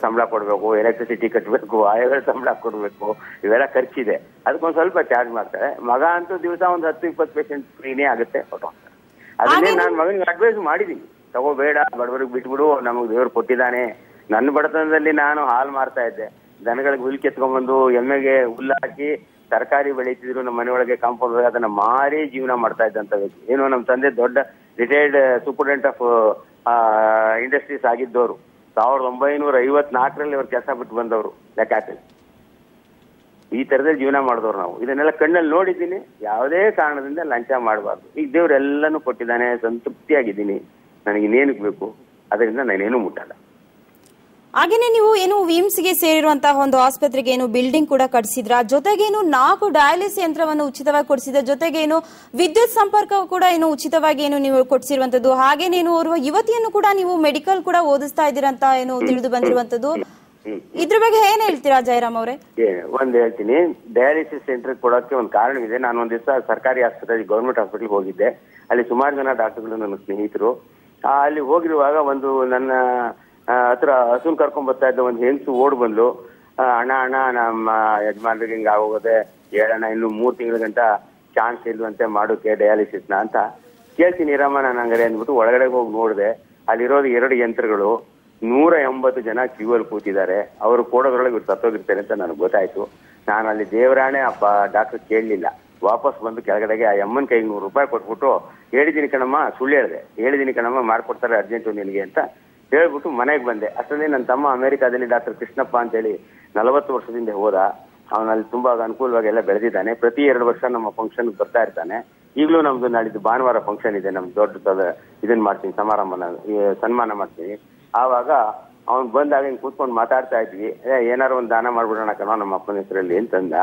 ಸಂಬಳ ಕೊಡ್ಬೇಕು, ಎಲೆಕ್ಟ್ರಿಸಿಟಿ ಕಟ್ಟಬೇಕು, ಆಯಾ ಸಂಬಳ ಕೊಡ್ಬೇಕು, ಇವೆಲ್ಲ ಖರ್ಚಿದೆ. ಅದಕ್ಕೊಂದ್ ಸ್ವಲ್ಪ ಚಾರ್ಜ್ ಮಾಡ್ತಾಳೆ. ಮಗ ಅಂತೂ ದಿವಸ ಒಂದು 10-20 ಪೇಷಂಟ್ ಫ್ರೀನೇ ಆಗುತ್ತೆ ಫೋಟೋ. ಅದನ್ನೇ ನಾನು ಮಗನಿಗೆ ಅಡ್ವೈಸ್ ಮಾಡಿದೀನಿ, ತಗೋಬೇಡ, ಬಡವರಿಗೆ ಬಿಟ್ಬಿಡು, ನಮಗ್ ದೇವ್ರು ಕೊಟ್ಟಿದ್ದಾನೆ. ನನ್ನ ಬಡತನದಲ್ಲಿ ನಾನು ಹಾಲು ಮಾರ್ತಾ ಇದ್ದೆ. ದನಗಳಿಗೆ ಹುಲ್ ಕೆತ್ಕೊಂಡ್ಬಂದು ಎಮ್ಮೆಗೆ ಹುಲ್ಲು ಹಾಕಿ ತರಕಾರಿ ಬೆಳೀತಿದ್ರು ನಮ್ಮ ಮನೆಯೊಳಗೆ ಕಾಂಪೌಂಡ್ ಒಳಗೆ. ಅದನ್ನ ಮಾರಿ ಜೀವನ ಮಾಡ್ತಾ ಇದ್ದಂತ ವ್ಯಕ್ತಿ. ಏನು ನಮ್ಮ ತಂದೆ ದೊಡ್ಡ ರಿಟೈರ್ಡ್ ಸೂಪರ್ಡೆಂಟ್ ಆಫ್ ಇಂಡಸ್ಟ್ರೀಸ್ ಆಗಿದ್ದವರು. 1954ರಲ್ಲಿ ಅವ್ರು ಕೆಲಸ ಬಿಟ್ಟು ಬಂದವರು ಲೆಕ್ಕಾಚಾರ. ಈ ತರದಲ್ಲಿ ಜೀವನ ಮಾಡಿದವ್ರು ನಾವು. ಇದನ್ನೆಲ್ಲ ಕಣ್ಣಲ್ಲಿ ನೋಡಿದ್ದೀನಿ. ಯಾವುದೇ ಕಾರಣದಿಂದ ಲಂಚ ಮಾಡಬಾರ್ದು. ಈಗ ದೇವ್ರೆಲ್ಲಾನು ಕೊಟ್ಟಿದ್ದಾನೆ, ಸಂತೃಪ್ತಿಯಾಗಿದ್ದೀನಿ. ನನಗೆ ಇನ್ನೇನಕ್ಕೆ ಬೇಕು, ಅದರಿಂದ ನಾನೇನು ಮುಟ್ಟಲ್ಲ.
ಹಾಗೇನೆ ನೀವು ಏನು ವಿಮ್ಸ್ಗೆ ಸೇರಿರುವಂತಹ ಒಂದು ಆಸ್ಪತ್ರೆಗೆ ಏನು ಬಿಲ್ಡಿಂಗ್ ಕೂಡ ಕಟ್ಸಿದ್ರ, ಜೊತೆಗೇನು 4 ಡಯಾಲಿಸಿಸ್ ಯಂತ್ರವನ್ನು ಉಚಿತವಾಗಿ ಕೊಡಿಸಿದ, ಜೊತೆಗೇನು ವಿದ್ಯುತ್ ಸಂಪರ್ಕ ಕೂಡ ಏನು ಉಚಿತವಾಗಿ ಏನು ನೀವು ಕೊಡಿಸಿರುವಂತದ್ದು. ಹಾಗೇನೇನು ಓರ್ವ ಯುವತಿಯನ್ನು ಕೂಡ ನೀವು ಮೆಡಿಕಲ್ ಕೂಡ ಓದಿಸ್ತಾ ಇದ್ದೀರಂತ ಏನು ತಿಳಿದು ಬಂದಿರುವಂತದ್ದು. ಇದ್ರ ಬಗ್ಗೆ ಏನ್ ಹೇಳ್ತೀರಾ ಜಯರಾಮ್ ಅವರೇ?
ಒಂದ್ ಹೇಳ್ತೀನಿ. ಡಯಾಲಿಸಿಸ್ ಸೆಂಟರ್ ಕೊಡೋಕೆ ಒಂದು ಕಾರಣವಿದೆ. ನಾನು ಒಂದ್ ದಿವಸ ಸರ್ಕಾರಿ ಆಸ್ಪತ್ರೆ, ಗೌರ್ಮೆಂಟ್ ಹಾಸ್ಪಿಟಲ್ ಹೋಗಿದ್ದೆ. ಅಲ್ಲಿ ಸುಮಾರು ಜನ ಡಾಕ್ಟರ್ಗಳು ನನ್ನ ಸ್ನೇಹಿತರು. ಅಲ್ಲಿ ಹೋಗಿರುವಾಗ ಒಂದು ನನ್ನ ಹತ್ರ ಹಸುನ್ ಕರ್ಕೊಂಡ್ ಬರ್ತಾ ಇದ್ದ ಒಂದು ಹೆಂಗಸು ಓಡ್ ಬಂದ್ಲು. ಅಣ್ಣ ನಮ್ಮ ಯಜಮಾನ್ರಿಗೆ ಹಿಂಗ ಆಗೋದೆ, ಹೇಳಣ್ಣ ಇನ್ನು 3 ತಿಂಗಳ ಗಂಟ ಚಾನ್ಸ್ ಇಲ್ವಂತೆ ಮಾಡೋಕೆ ಡಯಾಲಿಸಿಸ್ ನ ಅಂತ. ಕೇಳ್ತೀನಿ ಇರಮ್ಮ ನಾನು ಹಂಗಾರೆ ಅಂದ್ಬಿಟ್ಟು ಒಳಗಡೆ ಹೋಗಿ ನೋಡಿದೆ. ಅಲ್ಲಿರೋದು 2 ಯಂತ್ರಗಳು, 180 ಜನ ಕ್ಯೂ ಅಲ್ಲಿ ಕೂತಿದ್ದಾರೆ. ಅವರು ಕೊಡೋದ್ರೊಳಗೆ ಇವ್ರು ಸತ್ತೋಗಿರ್ತಾರೆ ಅಂತ ನನಗೆ ಗೊತ್ತಾಯ್ತು. ನಾನು ಅಲ್ಲಿ ದೇವರಾಣೆ ಅಪ್ಪ ಡಾಕ್ಟರ್ ಕೇಳಲಿಲ್ಲ. ವಾಪಸ್ ಬಂದು ಕೆಳಗಡೆಗೆ ಆ ಅಮ್ಮನ ಕೈಗೆ 100 ರೂಪಾಯಿ ಕೊಟ್ಬಿಟ್ಟು, ಹೇಳಿದೀನಿ ಕಣಮ್ಮ, ಸುಳ್ಳು ಹೇಳಿದೆ, ಹೇಳಿದೀನಿ ಕಣಮ್ಮ, ಮಾಡ್ಕೊಡ್ತಾರೆ ಅರ್ಜೆಂಟು ನಿನಗೆ ಅಂತ ಹೇಳ್ಬಿಟ್ಟು ಮನೆಗೆ ಬಂದೆ. ಅಷ್ಟರಲ್ಲಿ ನನ್ನ ತಮ್ಮ ಅಮೆರಿಕಾದಲ್ಲಿ ಡಾಕ್ಟರ್ ಕೃಷ್ಣಪ್ಪ ಅಂತೇಳಿ 40 ವರ್ಷದಿಂದ ಹೋದ. ಅವನಲ್ಲಿ ತುಂಬಾ ಅನುಕೂಲವಾಗಿ ಎಲ್ಲ ಬೆಳೆದಿದ್ದಾನೆ. ಪ್ರತಿ 2 ವರ್ಷ ನಮ್ಮ ಫಂಕ್ಷನ್ ಬರ್ತಾ ಇರ್ತಾನೆ. ಈಗಲೂ ನಮ್ದು ನಾಳಿದ್ದು ಭಾನುವಾರ ಫಂಕ್ಷನ್ ಇದೆ. ನಮ್ ದೊಡ್ಡ ಇದನ್ನ ಮಾಡ್ತೀನಿ, ಸನ್ಮಾನ ಮಾಡ್ತೀನಿ. ಆವಾಗ ಅವ್ನು ಬಂದಾಗ ಹಿಂಗ್ ಕೂತ್ಕೊಂಡು ಮಾತಾಡ್ತಾ ಇದ್ವಿ. ಏನಾರು ಒಂದು ದಾನ ಮಾಡ್ಬಿಡೋಣ ಕಣೋ ನಮ್ಮ ಅಪ್ಪನ ಹೆಸರಲ್ಲಿ ಅಂತಂದ.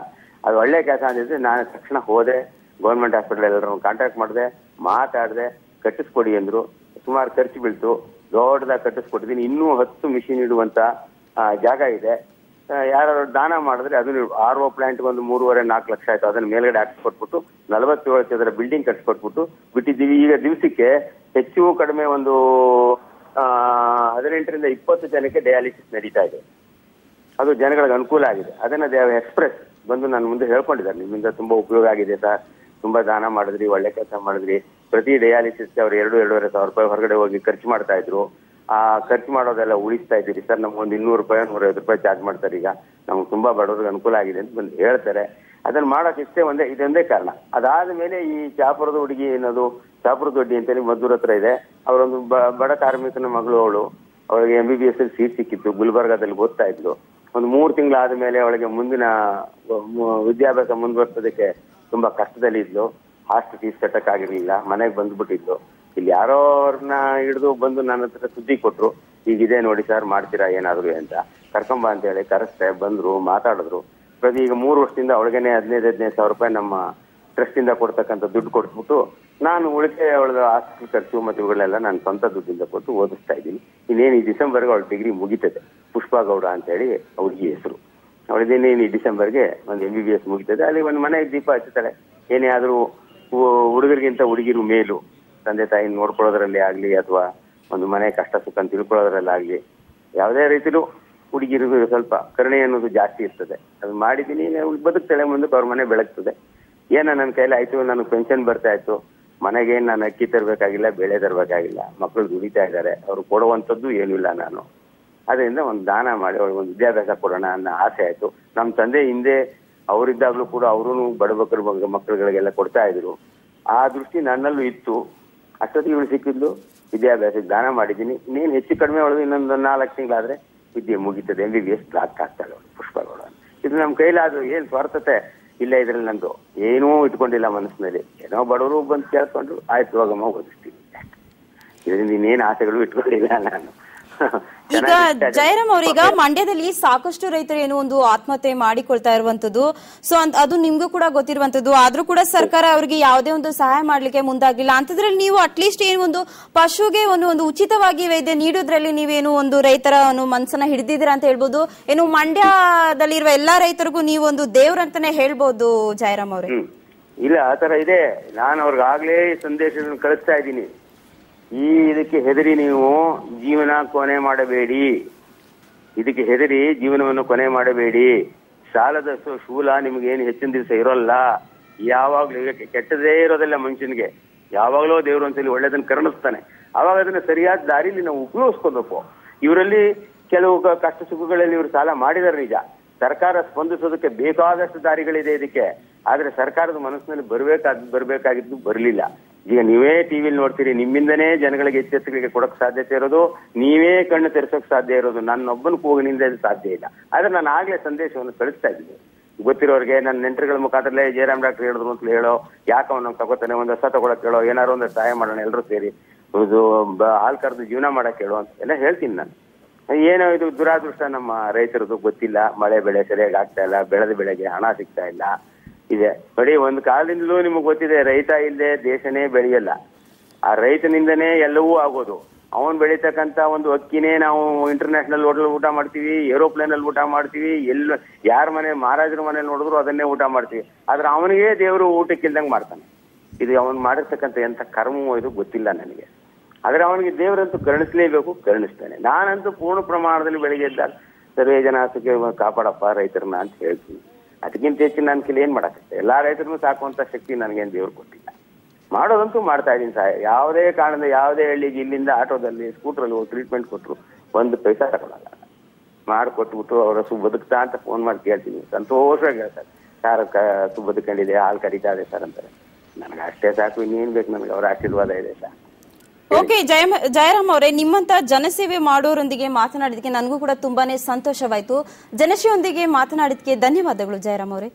ಅದು ಒಳ್ಳೆ ಕೆಲಸ ಅಂದಿದ್ರೆ ನಾನು ತಕ್ಷಣ ಹೋದೆ. ಗೌರ್ಮೆಂಟ್ ಹಾಸ್ಪಿಟಲ್ ಎಲ್ಲರೂ ಕಾಂಟ್ಯಾಕ್ಟ್ ಮಾಡಿದೆ, ಮಾತಾಡಿದೆ, ಕಟ್ಟಿಸ್ಕೊಡಿ ಅಂದ್ರು. ಸುಮಾರು ಖರ್ಚು ಬೀಳ್ತು. ದೊಡ್ಡದಾಗಿ ಕಟ್ಟಿಸ್ಕೊಟ್ಟಿದ್ದೀನಿ. ಇನ್ನೂ 10 ಮಿಷಿನ್ ಇಡುವಂತ ಜಾಗ ಇದೆ. ಯಾರು ದಾನ ಮಾಡಿದ್ರೆ ಅದನ್ನ RO ಪ್ಲಾಂಟ್ ಒಂದು 3.5-4 ಲಕ್ಷ ಆಯ್ತು. ಅದನ್ನ ಮೇಲ್ಗಡೆ ಹಾಕಿಸ್ಕೊಟ್ಬಿಟ್ಟು 47 ಚದರ ಬಿಲ್ಡಿಂಗ್ ಕಟ್ಸ್ಕೊಟ್ಬಿಟ್ಟು ಬಿಟ್ಟಿದ್ದೀವಿ. ಈಗ ದಿವಸಕ್ಕೆ ಹೆಚ್ಚು ಕಡಿಮೆ ಒಂದು 18ರಿಂದ 20 ಜನಕ್ಕೆ ಡಯಾಲಿಸಿಸ್ ನಡೀತಾ ಇದೆ. ಅದು ಜನಗಳಿಗೆ ಅನುಕೂಲ ಆಗಿದೆ. ಅದನ್ನ ಎಕ್ಸ್ಪ್ರೆಸ್ ಬಂದು ನನ್ನ ಮುಂದೆ ಹೇಳ್ಕೊಂಡಿದ್ದಾರೆ, ನಿಮ್ಮಿಂದ ತುಂಬಾ ಉಪಯೋಗ ಆಗಿದೆ ಸರ್, ತುಂಬಾ ದಾನ ಮಾಡಿದ್ರಿ, ಒಳ್ಳೆ ಕೆಲಸ ಮಾಡಿದ್ರಿ. ಪ್ರತಿ ಡಯಾಲಿಸಿಸ್ ಅವ್ರು 2-2.5 ಸಾವಿರ ರೂಪಾಯಿ ಹೊರಗಡೆ ಹೋಗಿ ಖರ್ಚು ಮಾಡ್ತಾ ಇದ್ರು. ಆ ಖರ್ಚು ಮಾಡೋದೆಲ್ಲ ಉಳಿಸ್ತಾ ಇದ್ದೀರಿ ಸರ್, ನಮ್ಗೊಂದು 200 ರೂಪಾಯಿ 150 ರೂಪಾಯಿ ಚಾರ್ಜ್ ಮಾಡ್ತಾರೆ. ಈಗ ನಮ್ಗೆ ತುಂಬಾ ಬಡವ್ರಿಗೆ ಅನುಕೂಲ ಆಗಿದೆ ಅಂತ ಬಂದು ಹೇಳ್ತಾರೆ. ಅದನ್ನ ಮಾಡೋಕೆ ಇದೊಂದೇ ಕಾರಣ. ಅದಾದ ಮೇಲೆ ಈ ಚಾಪುರದ ಹುಡುಗಿ ಏನದು ಚಾಪುರದ ದೊಡ್ಡಿ ಅಂತೇಳಿ ಮದ್ದೂರ್ ಹತ್ರ ಇದೆ. ಅವರೊಂದು ಬಡ ಕಾರ್ಮಿಕನ ಮಗಳು. ಅವಳಿಗೆ MBBS ಸೀಟ್ ಸಿಕ್ಕಿತ್ತು. ಗುಲ್ಬರ್ಗಾದಲ್ಲಿ ಓದ್ತಾ ಇದ್ಲು. ಒಂದು 3 ತಿಂಗಳಾದ ಮೇಲೆ ಅವಳಿಗೆ ಮುಂದಿನ ವಿದ್ಯಾಭ್ಯಾಸ ಮುಂದುವರ್ಸೋದಕ್ಕೆ ತುಂಬಾ ಕಷ್ಟದಲ್ಲಿ ಇದ್ಲು. ಹಾಸ್ಟೆಲ್ ಫೀಸ್ ಕಟ್ಟಕ್ಕಾಗಿರ್ಲಿಲ್ಲ. ಮನೆಗೆ ಬಂದ್ಬಿಟ್ಟಿದ್ಲು. ಇಲ್ಲಿ ಯಾರೋ ಅವ್ರನ್ನ ಹಿಡಿದು ಬಂದು ನನ್ನ ಹತ್ರ ಸುದ್ದಿ ಕೊಟ್ರು, ಹೀಗಿದೆ ನೋಡಿ ಸರ್, ಮಾಡ್ತೀರಾ ಏನಾದ್ರು ಅಂತ. ಕರ್ಕೊಂಬ ಅಂತ ಹೇಳಿ ಕರೆಸ್ತೆ. ಬಂದ್ರು, ಮಾತಾಡಿದ್ರು. ಪ್ರತಿ ಈಗ 3 ವರ್ಷದಿಂದ ಅವಳಿಗೆನೆ 15,000 ರೂಪಾಯಿ ನಮ್ಮ ಟ್ರಸ್ಟ್ ಇಂದ ಕೊಡ್ತಕ್ಕಂಥ ದುಡ್ಡು ಕೊಟ್ಬಿಟ್ಟು ನಾನು ಉಳಿಕೆ ಅವಳ ಆಸ್ತಿ ಖರ್ಚು ಮತ್ತು ಇವುಗಳೆಲ್ಲ ನಾನು ಸ್ವಂತ ದುಡ್ಡಿಂದ ಕೊಟ್ಟು ಓದಿಸ್ತಾ ಇದ್ದೀನಿ. ಇನ್ನೇನು ಈ ಡಿಸೆಂಬರ್ಗೆ ಅವಳ ಡಿಗ್ರಿ ಮುಗಿತದೆ. ಪುಷ್ಪಾ ಗೌಡ ಅಂತ ಹೇಳಿ ಅವ್ರಿಗೆ ಹೆಸರು. ಅವಳಿದೇನೇನು ಈ ಡಿಸೆಂಬರ್ಗೆ ಒಂದು MBBS ಮುಗಿತದೆ. ಅಲ್ಲಿ ಒಂದು ಮನೆಗೆ ದೀಪ ಹಚ್ಚುತ್ತಾಳೆ. ಏನೇ ಆದ್ರೂ ಹುಡುಗರಿಗಿಂತ ಹುಡುಗಿರು ಮೇಲು, ತಂದೆ ತಾಯಿ ನೋಡ್ಕೊಳ್ಳೋದ್ರಲ್ಲಿ ಆಗ್ಲಿ ಅಥವಾ ಒಂದು ಮನೆ ಕಷ್ಟ ಸುಖ ಅಂತ ತಿಳ್ಕೊಳ್ಳೋದ್ರಲ್ಲಾಗ್ಲಿ ಯಾವುದೇ ರೀತಿಲೂ ಹುಡುಗಿರಿಗೂ ಸ್ವಲ್ಪ ಕರುಣೆ ಅನ್ನೋದು ಜಾಸ್ತಿ ಇರ್ತದೆ. ಅದು ಮಾಡಿದ್ದೀನಿ, ಬದುಕ್ತಾಳೆ, ಮುಂದಕ್ಕೆ ಅವ್ರ ಮನೆ ಬೆಳಗ್ತದೆ. ನನ್ನ ಕೈಲಿ ಆಯ್ತು, ನನಗೆ ಪೆನ್ಷನ್ ಬರ್ತಾ ಇತ್ತು, ಮನೆಗೆ ನಾನು ಅಕ್ಕಿ ತರಬೇಕಾಗಿಲ್ಲ, ಬೇಳೆ ತರಬೇಕಾಗಿಲ್ಲ, ಮಕ್ಕಳು ದುಡಿತಾ ಇದ್ದಾರೆ, ಅವ್ರು ಕೊಡುವಂಥದ್ದು ಏನೂ ಇಲ್ಲ. ನಾನು ಅದರಿಂದ ಒಂದು ದಾನ ಮಾಡಿ ಅವ್ರಿಗೆ ಒಂದು ವಿದ್ಯಾಭ್ಯಾಸ ಕೊಡೋಣ ಅನ್ನೋ ಆಸೆ ಆಯ್ತು. ನಮ್ಮ ತಂದೆ ಹಿಂದೆ ಅವರಿದ್ದಾಗಲೂ ಕೂಡ ಅವರು ಬಡಬಕರ ಮಕ್ಕಳುಗಳಿಗೆಲ್ಲ ಕೊಡ್ತಾ ಇದ್ರು. ಆ ದೃಷ್ಟಿ ನನ್ನಲ್ಲೂ ಇತ್ತು. ಅಷ್ಟೊತ್ತಿಗೆ ಇವಳು ಸಿಕ್ಕಿದ್ಲು, ವಿದ್ಯಾಭ್ಯಾಸಕ್ಕೆ ದಾನ ಮಾಡಿದ್ದೀನಿ. ಇನ್ನೇನು ಹೆಚ್ಚು ಕಡಿಮೆ ಅವಳು ಇನ್ನೊಂದು 4 ತಿಂಗಳಾದ್ರೆ ವಿದ್ಯೆ ಮುಗಿತದೆ. MBBS ಕ್ಲಾಕ್ ಆಗ್ತಾಳೆ ಅವಳು ಪುಷ್ಪಗಳು. ಇದು ನಮ್ಮ ಕೈಲಾದ್ರು ಏನು ಸ್ವಾರ್ಥತೆ ಇಲ್ಲ ಇದ್ರಲ್ಲಿ. ನಂದು ಏನೂ ಇಟ್ಕೊಂಡಿಲ್ಲ ಮನಸ್ಸಿನಲ್ಲಿ. ಏನೋ ಬಡವರು ಬಂದು ಕೇಳ್ಕೊಂಡ್ರು, ಆಯ್ತು ಹೋಗಮ್ಮ ಓದಿಸ್ತೀವಿ. ಇದರಿಂದ ಇನ್ನೇನು ಆಸೆಗಳು ಇಟ್ಕೊಂಡಿಲ್ಲ ನಾನು.
ಈಗ ಜಯರಾಮ್ ಅವ್ರೀಗ ಮಂಡ್ಯದಲ್ಲಿ ಸಾಕಷ್ಟು ರೈತರು ಏನು ಒಂದು ಆತ್ಮಹತ್ಯೆ ಮಾಡಿಕೊಳ್ತಾ ಇರುವಂತದ್ದು. ಸೊ ಅದು ನಿಮ್ಗೂ ಕೂಡ ಗೊತ್ತಿರುವಂತದ್ದು. ಆದ್ರೂ ಕೂಡ ಸರ್ಕಾರ ಅವರಿಗೆ ಯಾವುದೇ ಒಂದು ಸಹಾಯ ಮಾಡ್ಲಿಕ್ಕೆ ಮುಂದಾಗಿಲ್ಲ. ಅಂತದ್ರಲ್ಲಿ ನೀವು ಅಟ್ಲೀಸ್ಟ್ ಏನು ಒಂದು ಪಶುಗೆ ಒಂದು ಉಚಿತವಾಗಿ ವೈದ್ಯ ನೀಡೋದ್ರಲ್ಲಿ ನೀವೇನು ಒಂದು ರೈತರ ಮನಸ್ಸನ್ನ ಹಿಡಿದಿದ್ದೀರಾ ಅಂತ ಹೇಳ್ಬೋದು. ಏನು ಮಂಡ್ಯದಲ್ಲಿರುವ ಎಲ್ಲಾ ರೈತರಿಗೂ ನೀವು ಒಂದು ದೇವ್ರಂತಾನೆ ಹೇಳ್ಬೋದು ಜಯರಾಮ್ ಅವ್ರೆ.
ಇಲ್ಲ, ಆತರ ಇದೆ. ನಾನು ಅವ್ರಿಗಾಗ್ಲೇ ಸಂದೇಶವನ್ನು ಕಳಿಸ್ತಾ ಇದ್ದೀನಿ. ಇದಕ್ಕೆ ಹೆದರಿ ನೀವು ಜೀವನ ಕೊನೆ ಮಾಡಬೇಡಿ. ಇದಕ್ಕೆ ಹೆದರಿ ಜೀವನವನ್ನು ಕೊನೆ ಮಾಡಬೇಡಿ. ಸಾಲದ ಶೂಲ ನಿಮ್ಗೇನು ಹೆಚ್ಚಿನ ದಿವಸ ಇರೋಲ್ಲ. ಯಾವಾಗ್ಲೂ ಕೆಟ್ಟದೇ ಇರೋದಿಲ್ಲ ಮನುಷ್ಯನಿಗೆ. ಯಾವಾಗ್ಲೂ ದೇವರು ಒಂದ್ಸಲಿ ಒಳ್ಳೇದನ್ನ ಕರುಣಿಸ್ತಾನೆ. ಅವಾಗ ಅದನ್ನ ಸರಿಯಾದ ದಾರಿಲಿ ನಾವು ಉಪಯೋಗಿಸ್ಕೋಬೇಕು. ಇವರಲ್ಲಿ ಕೆಲವು ಕಷ್ಟ ಸುಖಗಳಲ್ಲಿ ಇವರು ಸಾಲ ಮಾಡಿದಾರೆ ನಿಜ. ಸರ್ಕಾರ ಸ್ಪಂದಿಸೋದಕ್ಕೆ ಬೇಕಾದಷ್ಟು ದಾರಿಗಳಿದೆ ಇದಕ್ಕೆ. ಆದ್ರೆ ಸರ್ಕಾರದ ಮನಸ್ಸಿನಲ್ಲಿ ಬರ್ಬೇಕಾಗಿದ್ದು ಬರಲಿಲ್ಲ. ಈಗ ನೀವೇ ಟಿವಿಲಿ ನೋಡ್ತೀರಿ, ನಿಮ್ಮಿಂದನೇ ಜನಗಳಿಗೆ ಎಚ್ಚೆತ್ತುಗಳಿಗೆ ಕೊಡಕ್ ಸಾಧ್ಯತೆ ಇರೋದು, ನೀವೇ ಕಣ್ಣು ತೆರೆಸೋಕ್ ಸಾಧ್ಯ ಇರೋದು. ನನ್ನೊಬ್ಬನ ಕೂಗಿನಿಂದ ಇದು ಸಾಧ್ಯ ಇಲ್ಲ. ಆದ್ರೆ ನಾನು ಆಗ್ಲೇ ಸಂದೇಶವನ್ನು ಕಳಿಸ್ತಾ ಇದ್ದೀನಿ ಗೊತ್ತಿರೋರಿಗೆ. ನನ್ನ ನೆಂಟರುಗಳ ಮುಖಾಂತರಲ್ಲೇ ಜಯರಾಮ್ ಡಾಕ್ಟರ್ ಹೇಳಿದ್ರು ಅಂತ ಹೇಳೋ, ಯಾಕೆ ಅವ್ನು ತಗೋತಾನೆ, ಒಂದು ಹೊಸ ತಗೊಳಕ್ ಹೇಳೋ, ಏನಾರು ಒಂದು ಸಹಾಯ ಮಾಡೋಣ ಎಲ್ಲರೂ ಸೇರಿ, ಇದು ಹಾಲ್ ಕರೆದು ಜೀವನ ಮಾಡಕ್ ಹೇಳೋ ಅಂತ ಎಲ್ಲ ಹೇಳ್ತೀನಿ ನಾನು. ಏನೋ ಇದು ದುರಾದೃಷ್ಟ ನಮ್ಮ ರೈತರದು ಗೊತ್ತಿಲ್ಲ. ಮಳೆ ಬೆಳೆ ಸರಿಯಾಗಿ ಆಗ್ತಾ ಇಲ್ಲ, ಬೆಳೆದ ಬೆಳೆಗೆ ಹಣ ಸಿಗ್ತಾ ಇಲ್ಲ ಇದೆ ನೋಡಿ. ಒಂದು ಕಾಲದಿಂದಲೂ ನಿಮಗೆ ಗೊತ್ತಿದೆ, ರೈತ ಇಲ್ಲದೆ ದೇಶನೇ ಬೆಳೆಯಲ್ಲ. ಆ ರೈತನಿಂದನೇ ಎಲ್ಲವೂ ಆಗೋದು. ಅವನ್ ಬೆಳೀತಕ್ಕಂತ ಒಂದು ಅಕ್ಕಿನೇ ನಾವು ಇಂಟರ್ನ್ಯಾಷನಲ್ ಹೋಟೆಲ್ ಊಟ ಮಾಡ್ತೀವಿ, ಏರೋಪ್ಲೇನ್ ಅಲ್ಲಿ ಊಟ ಮಾಡ್ತೀವಿ, ಎಲ್ಲ ಯಾರ ಮನೆ ಮಹಾರಾಜರ ಮನೇಲಿ ನೋಡಿದ್ರು ಅದನ್ನೇ ಊಟ ಮಾಡ್ತೀವಿ. ಆದ್ರೆ ಅವನಿಗೆ ದೇವರು ಊಟಕ್ಕಿಲ್ದಂಗೆ ಮಾಡ್ತಾನೆ. ಇದು ಅವನು ಮಾಡಿರ್ತಕ್ಕಂಥ ಎಂತ ಕರ್ಮವೋ ಇದು ಗೊತ್ತಿಲ್ಲ ನನಗೆ. ಆದ್ರೆ ಅವನಿಗೆ ದೇವರಂತೂ ಕರುಣಿಸ್ಲೇಬೇಕು, ಕರುಣಿಸ್ತಾನೆ. ನಾನಂತೂ ಪೂರ್ಣ ಪ್ರಮಾಣದಲ್ಲಿ ಬೆಳಿಗ್ಗೆ ಎದ್ದಾಗ ಸರ್ವೇ ಜನ ಸುಖಿ ಕಾಪಾಡಪ್ಪ ರೈತರನ್ನ ಅಂತ ಹೇಳ್ತೀನಿ. ಅದಕ್ಕಿಂತ ಹೆಚ್ಚು ನನ್ನ ಕೈಲಿ ಏನ್ ಮಾಡಕ್ಕೆ, ಎಲ್ಲಾ ರೈತರನ್ನು ಸಾಕುವಂತ ಶಕ್ತಿ ನನಗೇನು ದೇವ್ರು ಕೊಟ್ಟಿಲ್ಲ. ಮಾಡೋದಂತೂ ಮಾಡ್ತಾ ಇದ್ದೀನಿ ಸಹಾಯ. ಯಾವುದೇ ಕಾರಣದ ಯಾವುದೇ ಹಳ್ಳಿಗೆ ಇಲ್ಲಿಂದ ಆಟೋದಲ್ಲಿ ಸ್ಕೂಟ್ರಲ್ಲಿ ಹೋಗಿ ಟ್ರೀಟ್ಮೆಂಟ್ ಕೊಟ್ಟರು 1 ಪೈಸಾ ತಗೊಳಲ್ಲ. ಮಾಡಿಕೊಟ್ಬಿಟ್ಟು ಅವರ ಬದುಕ್ತಾ ಅಂತ ಫೋನ್ ಮಾಡಿ ಕೇಳ್ತೀನಿ. ಸಂತೋಷವಾಗಿ ಹೇಳ್ತಾರೆ, ಸರ್ ಬದುಕೊಂಡಿದೆ, ಹಾಲು ಕರೀತಾ ಇದೆ ಸರ್ ಅಂತಾರೆ. ನನಗೆ ಅಷ್ಟೇ ಸಾಕು, ಇನ್ನೇನ್ ಬೇಕು ನನಗೆ, ಅವರ ಆಶೀರ್ವಾದ ಇದೆ ಸರ್.
ಓಕೆ ಜಯರಾಮ್ ಅವರೇ, ನಿಮ್ಮಂತ ಜನಸೇವೆ ಮಾಡೋರೊಂದಿಗೆ ಮಾತನಾಡಿದಕ್ಕೆ ನನಗೂ ಕೂಡ ತುಂಬಾನೇ ಸಂತೋಷವಾಯ್ತು. ಜನಸೇವೆಯೊಂದಿಗೆ ಮಾತನಾಡಿದಕ್ಕೆ ಧನ್ಯವಾದಗಳು ಜಯರಾಮ್ ಅವರೇ.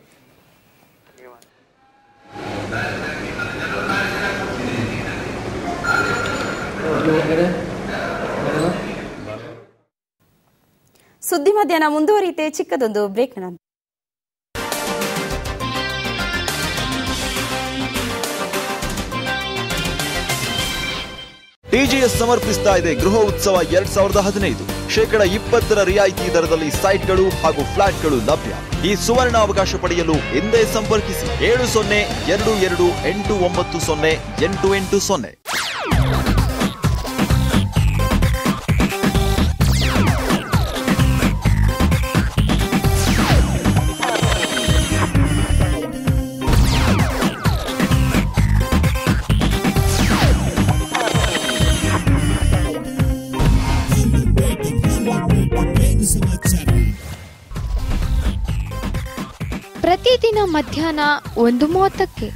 ಸುದ್ದಿ ಮಧ್ಯಾಹ್ನ ಮುಂದುವರಿಯುತ್ತೆ ಚಿಕ್ಕದೊಂದು ಬ್ರೇಕ್ ನಂತರ.
ಟಿಜಿಎಸ್ ಸಮರ್ಪಿಸ್ತಾ ಇದೆ ಗೃಹ ಉತ್ಸವ 2015. 20% ರಿಯಾಯಿತಿ ದರದಲ್ಲಿ ಸೈಟ್ಗಳು ಹಾಗೂ ಫ್ಲಾಟ್ಗಳು ಲಭ್ಯ. ಈ ಸುವರ್ಣ ಅವಕಾಶ ಪಡೆಯಲು ಹಿಂದೆ ಸಂಪರ್ಕಿಸಿ 7022890880.
ಪ್ರತಿದಿನ ಮಧ್ಯಾಹ್ನ 1:30ಕ್ಕೆ.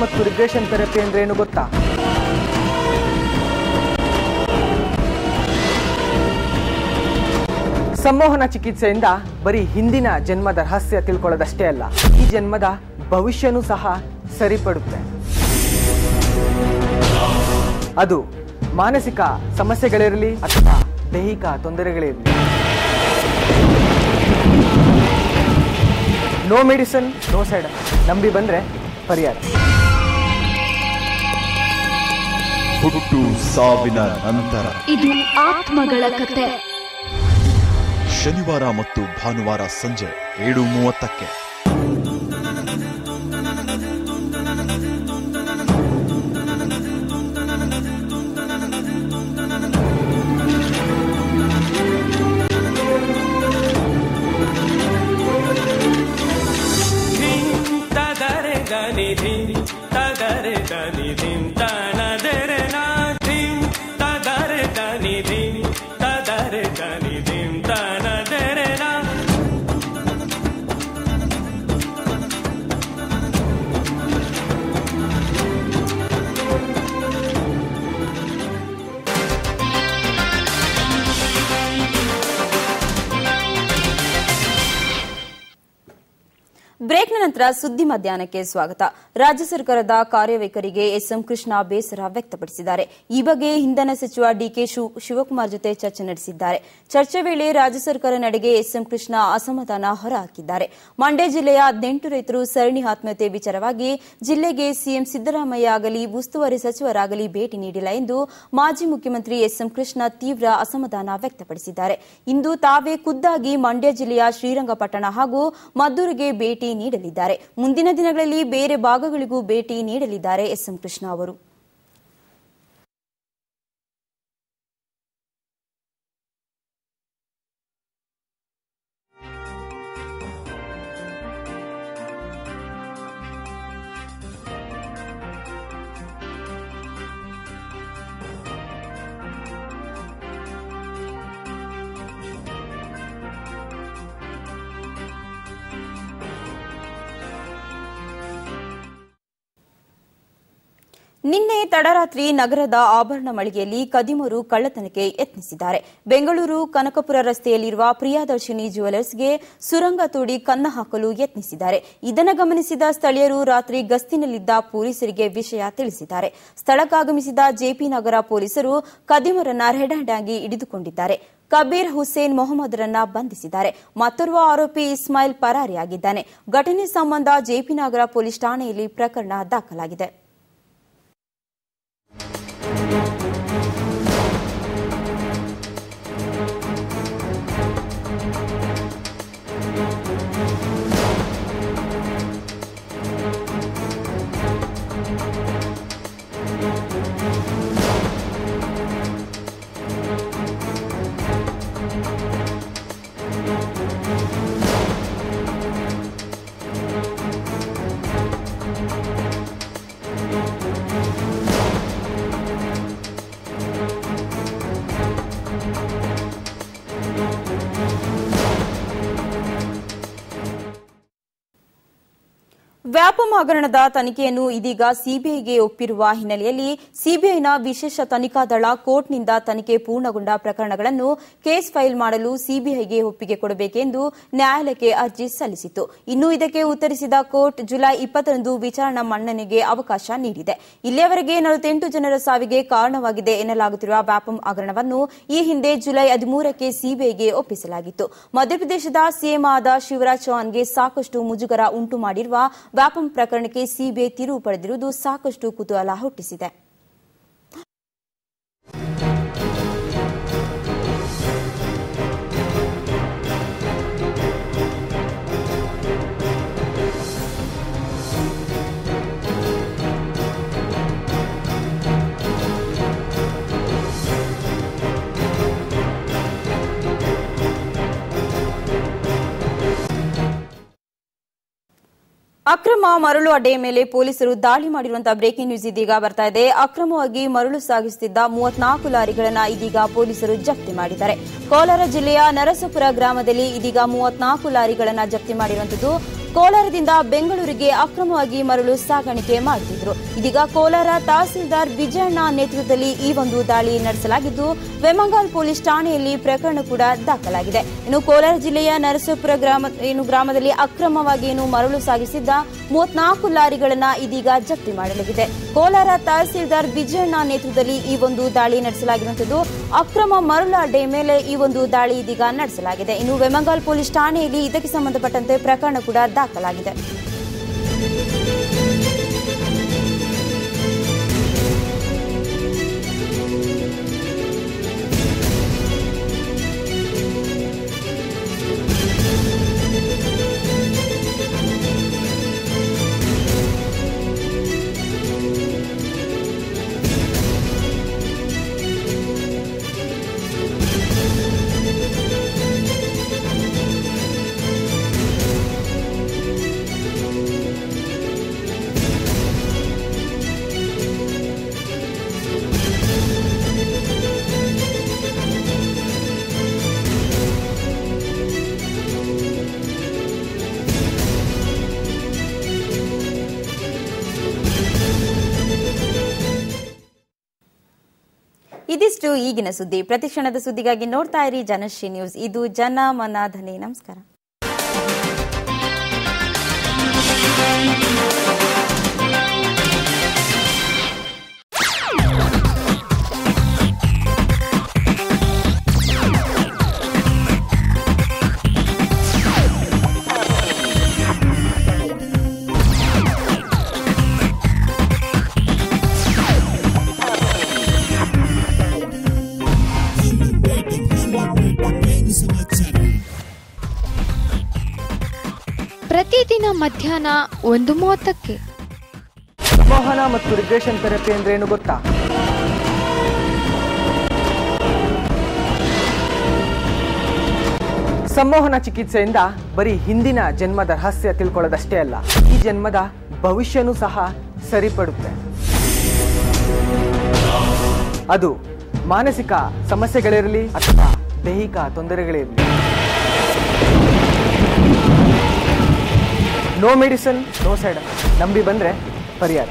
ಮತ್ತು ರಿಗ್ರೆಷನ್ ಥೆರಪಿ ಅಂದ್ರೆ ಏನು ಗೊತ್ತಾ? ಸಂಮೋಹನ ಚಿಕಿತ್ಸೆಯಿಂದ ಬರೀ ಹಿಂದಿನ ಜನ್ಮದ ರಹಸ್ಯ ತಿಳ್ಕೊಳ್ಳೋದಷ್ಟೇ ಅಲ್ಲ, ಈ ಜನ್ಮದ ಭವಿಷ್ಯನೂ ಸಹ ಸರಿಪಡುತ್ತೆ. ಅದು ಮಾನಸಿಕ ಸಮಸ್ಯೆಗಳಿರಲಿ ಅಥವಾ ದೈಹಿಕ ತೊಂದರೆಗಳಿರಲಿ. No medicine, no side. ನಂಬಿ ಬಂದ್ರೆ ಪರಿಹಾರ.
ಹುಟ್ಟು ಸಾವಿನ ನಂತರ
ಇದು ಆತ್ಮಗಳ ಕತೆ.
ಶನಿವಾರ ಮತ್ತು ಭಾನುವಾರ ಸಂಜೆ 7:30ಕ್ಕೆ.
ಬ್ರೇಕ್ನ ನಂತರ ಸುದ್ದಿ ಮಧ್ಯಾಹ್ನಕ್ಕೆ ಸ್ವಾಗತ. ರಾಜ್ಯ ಸರ್ಕಾರದ ಕಾರ್ಯವೈಖರಿಗೆ ಎಸ್ಎಂ ಕೃಷ್ಣ ಬೇಸರ ವ್ಯಕ್ತಪಡಿಸಿದ್ದಾರೆ. ಈ ಬಗ್ಗೆ ಇಂಧನ ಸಚಿವ ಡಿಕೆ ಶಿವಕುಮಾರ್ ಜೊತೆ ಚರ್ಚೆ ನಡೆಸಿದ್ದಾರೆ. ಚರ್ಚೆ ವೇಳೆ ರಾಜ್ಯ ಸರ್ಕಾರ ನಡೆಗೆ ಎಸ್ಎಂ ಕೃಷ್ಣ ಅಸಮಾಧಾನ ಹೊರಹಾಕಿದ್ದಾರೆ. ಮಂಡ್ಯ ಜಿಲ್ಲೆಯ 18 ರೈತರು ಸರಣಿ ಆತ್ಮಹತ್ಯೆ ವಿಚಾರವಾಗಿ ಜಿಲ್ಲೆಗೆ ಸಿಎಂ ಸಿದ್ದರಾಮಯ್ಯ ಆಗಲಿ ಉಸ್ತುವಾರಿ ಸಚಿವರಾಗಲಿ ಭೇಟಿ ನೀಡಿಲ್ಲ ಎಂದು ಮಾಜಿ ಮುಖ್ಯಮಂತ್ರಿ ಎಸ್ಎಂ ಕೃಷ್ಣ ತೀವ್ರ ಅಸಮಾಧಾನ ವ್ಯಕ್ತಪಡಿಸಿದ್ದಾರೆ. ಇಂದು ತಾವೇ ಖುದ್ದಾಗಿ ಮಂಡ್ಯ ಜಿಲ್ಲೆಯ ಶ್ರೀರಂಗಪಟ್ಟಣ ಹಾಗೂ ಮದ್ದೂರಿಗೆ ಭೇಟಿ ನೀಡಲಿದ್ದಾರೆ. ಮುಂದಿನ ದಿನಗಳಲ್ಲಿ ಬೇರೆ ಭಾಗಗಳಿಗೂ ಭೇಟಿ ನೀಡಲಿದ್ದಾರೆ ಎಸ್ಎಂ ಕೃಷ್ಣ ಅವರು. ನಿನ್ನೆ ತಡರಾತ್ರಿ ನಗರದ ಆಭರಣ ಮಳಿಗೆಯಲ್ಲಿ ಕದಿಮರು ಕಳ್ಳತನಕ್ಕೆ ಯತ್ನಿಸಿದ್ದಾರೆ. ಬೆಂಗಳೂರು ಕನಕಪುರ ರಸ್ತೆಯಲ್ಲಿರುವ ಪ್ರಿಯದರ್ಶಿನಿ ಜ್ಯುವೆಲರ್ಸ್ಗೆ ಸುರಂಗ ತೋಡಿ ಕನ್ನ ಹಾಕಲು ಯತ್ನಿಸಿದ್ದಾರೆ. ಇದನ್ನು ಗಮನಿಸಿದ ಸ್ಥಳೀಯರು ರಾತ್ರಿ ಗಸ್ತಿನಲ್ಲಿದ್ದ ಪೊಲೀಸರಿಗೆ ವಿಷಯ ತಿಳಿಸಿದ್ದಾರೆ. ಸ್ಥಳಕ್ಕಾಗಮಿಸಿದ ಜೆಪಿ ನಗರ ಪೊಲೀಸರು ಕದಿಮರನ್ನ ರೆಡ್ ಹ್ಯಾಂಡ್ ಆಗಿ ಹಿಡಿದುಕೊಂಡಿದ್ದಾರೆ. ಕಬೀರ್ ಹುಸೇನ್ ಮೊಹಮ್ಮದ್ರನ್ನ ಬಂಧಿಸಿದ್ದಾರೆ. ಮತ್ತೋರ್ವ ಆರೋಪಿ ಇಸ್ಮಾಯಿಲ್ ಪರಾರಿಯಾಗಿದ್ದಾನೆ. ಘಟನೆ ಸಂಬಂಧ ಜೆಪಿ ನಗರ ಪೊಲೀಸ್ ಠಾಣೆಯಲ್ಲಿ ಪ್ರಕರಣ ದಾಖಲಾಗಿದೆ. ವ್ಯಾಪಂ ಹಗರಣದ ತನಿಖೆಯನ್ನು ಇದೀಗ ಸಿಬಿಐಗೆ ಒಪ್ಪಿರುವ ಹಿನ್ನೆಲೆಯಲ್ಲಿ ಸಿಬಿಐನ ವಿಶೇಷ ತನಿಖಾ ದಳ ಕೋರ್ಟ್ನಿಂದ ತನಿಖೆ ಪೂರ್ಣಗೊಂಡ ಪ್ರಕರಣಗಳನ್ನು ಕೇಸ್ ಫೈಲ್ ಮಾಡಲು ಸಿಬಿಐಗೆ ಒಪ್ಪಿಗೆ ಕೊಡಬೇಕೆಂದು ನ್ಯಾಯಾಲಯಕ್ಕೆ ಅರ್ಜಿ ಸಲ್ಲಿಸಿತು. ಇನ್ನು ಇದಕ್ಕೆ ಉತ್ತರಿಸಿದ ಕೋರ್ಟ್ ಜುಲೈ 20ರಂದು ವಿಚಾರಣಾ ಮನ್ನಣೆಗೆ ಅವಕಾಶ ನೀಡಿದೆ. ಇಲ್ಲಿಯವರೆಗೆ 48 ಜನರ ಸಾವಿಗೆ ಕಾರಣವಾಗಿದೆ ಎನ್ನಲಾಗುತ್ತಿರುವ ವ್ಯಾಪಂ ಹಗರಣವನ್ನು ಈ ಹಿಂದೆ ಜುಲೈ 13ಕ್ಕೆ ಸಿಬಿಐಗೆ ಒಪ್ಪಿಸಲಾಗಿತ್ತು. ಮಧ್ಯಪ್ರದೇಶದ ಸಿಎಂ ಆದ ಶಿವರಾಜ್ ಚೌಹಾಣ್ಗೆ ಸಾಕಷ್ಟು ಮುಜುಗರ ಉಂಟು ಮಾಡಿರುವ ವ್ಯಾಪಂ ಪ್ರಕರಣಕ್ಕೆ ಸಿಬಿಐ ತಿರುವು ಪಡೆದಿರುವುದು ಸಾಕಷ್ಟು ಕುತೂಹಲ ಹುಟ್ಟಿಸಿದೆ. ಅಕ್ರಮ ಮರಳು ಅಡ್ಡೆಯ ಮೇಲೆ ಪೊಲೀಸರು ದಾಳಿ ಮಾಡಿರುವಂತಹ ಬ್ರೇಕಿಂಗ್ ನ್ಯೂಸ್ ಇದೀಗ ಬರ್ತಾ ಇದೆ. ಅಕ್ರಮವಾಗಿ ಮರಳು ಸಾಗಿಸುತ್ತಿದ್ದ 34 ಲಾರಿಗಳನ್ನು ಇದೀಗ ಪೊಲೀಸರು ಜಪ್ತಿ ಮಾಡಿದ್ದಾರೆ. ಕೋಲಾರ ಜಿಲ್ಲೆಯ ನರಸಾಪುರ ಗ್ರಾಮದಲ್ಲಿ ಇದೀಗ 34 ಲಾರಿಗಳನ್ನು ಜಪ್ತಿ ಮಾಡಿರುವಂತದ್ದು. ಕೋಲಾರದಿಂದ ಬೆಂಗಳೂರಿಗೆ ಅಕ್ರಮವಾಗಿ ಮರಳು ಸಾಗಾಣಿಕೆ ಮಾಡುತ್ತಿದ್ದರು. ಇದೀಗ ಕೋಲಾರ ತಹಸೀಲ್ದಾರ್ ವಿಜಯಣ್ಣ ನೇತೃತ್ವದಲ್ಲಿ ಈ ಒಂದು ದಾಳಿ ನಡೆಸಲಾಗಿದ್ದು, ವೆಮಂಗಾಲ್ ಪೊಲೀಸ್ ಠಾಣೆಯಲ್ಲಿ ಪ್ರಕರಣ ಕೂಡ ದಾಖಲಾಗಿದೆ. ಇನ್ನು ಕೋಲಾರ ಜಿಲ್ಲೆಯ ನರಸೀಪುರ ಗ್ರಾಮದಲ್ಲಿ ಅಕ್ರಮವಾಗಿ ಮರಳು ಸಾಗಿಸಿದ್ದ 34 ಲಾರಿಗಳನ್ನ ಇದೀಗ ಜಪ್ತಿ ಮಾಡಲಾಗಿದೆ. ಕೋಲಾರ ತಹಸೀಲ್ದಾರ್ ವಿಜಯಣ್ಣ ನೇತೃತ್ವದಲ್ಲಿ ಈ ಒಂದು ದಾಳಿ ನಡೆಸಲಾಗಿರುವಂತದ್ದು. ಅಕ್ರಮ ಮರಳು ಅಡ್ಡೆ ಮೇಲೆ ಈ ಒಂದು ದಾಳಿ ಇದೀಗ ನಡೆಸಲಾಗಿದೆ. ಇನ್ನು ವೆಮಂಗಾಲ್ ಪೊಲೀಸ್ ಠಾಣೆಯಲ್ಲಿ ಇದಕ್ಕೆ ಸಂಬಂಧಪಟ್ಟಂತೆ ಪ್ರಕರಣ ಕೂಡ ದಾಖಲಾಗಿದೆ. ಇದಿಷ್ಟು ಈಗಿನ ಸುದ್ದಿ. ಪ್ರತಿಕ್ಷಣದ ಸುದ್ದಿಗಾಗಿ ನೋಡ್ತಾ ಇರಿ ಜನಶ್ರೀ ನ್ಯೂಸ್. ಇದು ಜನ ಮನ ಧನಿ. ನಮಸ್ಕಾರ.
ಪ್ರತಿದಿನ ಮಧ್ಯಾಹ್ನ 1:30ಕ್ಕೆ.
ಸಂಮೋಹನ ಮತ್ತು ರಿಗ್ರೆಷನ್ ಥೆರಪಿ ಅಂದ್ರೆ ಏನು ಗೊತ್ತಾ? ಸಂಮೋಹನ ಚಿಕಿತ್ಸೆಯಿಂದ ಬರೀ ಹಿಂದಿನ ಜನ್ಮದ ರಹಸ್ಯ ತಿಳ್ಕೊಳ್ಳೋದಷ್ಟೇ ಅಲ್ಲ, ಈ ಜನ್ಮದ ಭವಿಷ್ಯನೂ ಸಹ ಸರಿಪಡುತ್ತೆ. ಅದು ಮಾನಸಿಕ ಸಮಸ್ಯೆಗಳಿರಲಿ ಅಥವಾ ದೈಹಿಕ ತೊಂದರೆಗಳಿರಲಿ. No medicine, no side. ನಂಬಿ ಬಂದ್ರೆ ಪರಿಹಾರ.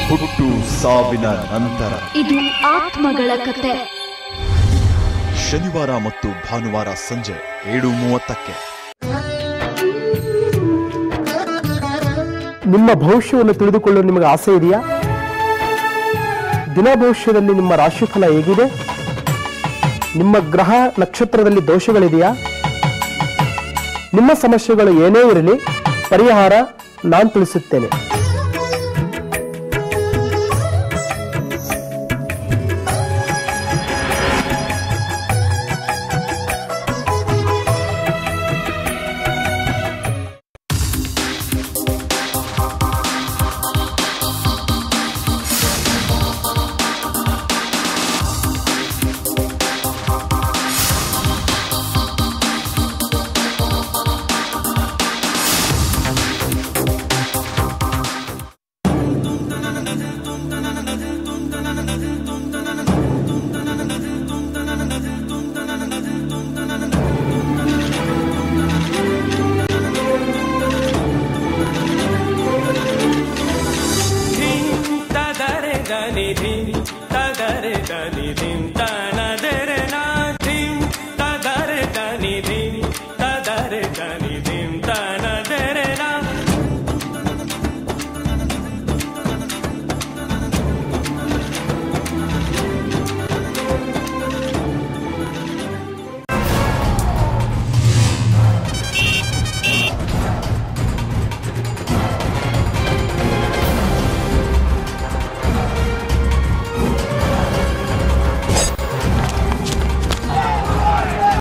ಹುಟ್ಟು ಸಾವಿನ ನಂತರ
ಇದು ಆತ್ಮಗಳ ಕತೆ.
ಶನಿವಾರ ಮತ್ತು ಭಾನುವಾರ ಸಂಜೆ 7:30ಕ್ಕೆ.
ನಿಮ್ಮ ಭವಿಷ್ಯವನ್ನು ತಿಳಿದುಕೊಳ್ಳಲು ನಿಮಗೆ ಆಸೆ ಇದೆಯಾ? ದಿನ ಭವಿಷ್ಯದಲ್ಲಿ ನಿಮ್ಮ ರಾಶಿಫಲ ಹೇಗಿದೆ? ನಿಮ್ಮ ಗ್ರಹ ನಕ್ಷತ್ರದಲ್ಲಿ ದೋಷಗಳಿದೆಯಾ? ನಿಮ್ಮ ಸಮಸ್ಯೆಗಳು ಏನೇ ಇರಲಿ, ಪರಿಹಾರ ನಾನು ತಿಳಿಸುತ್ತೇನೆ.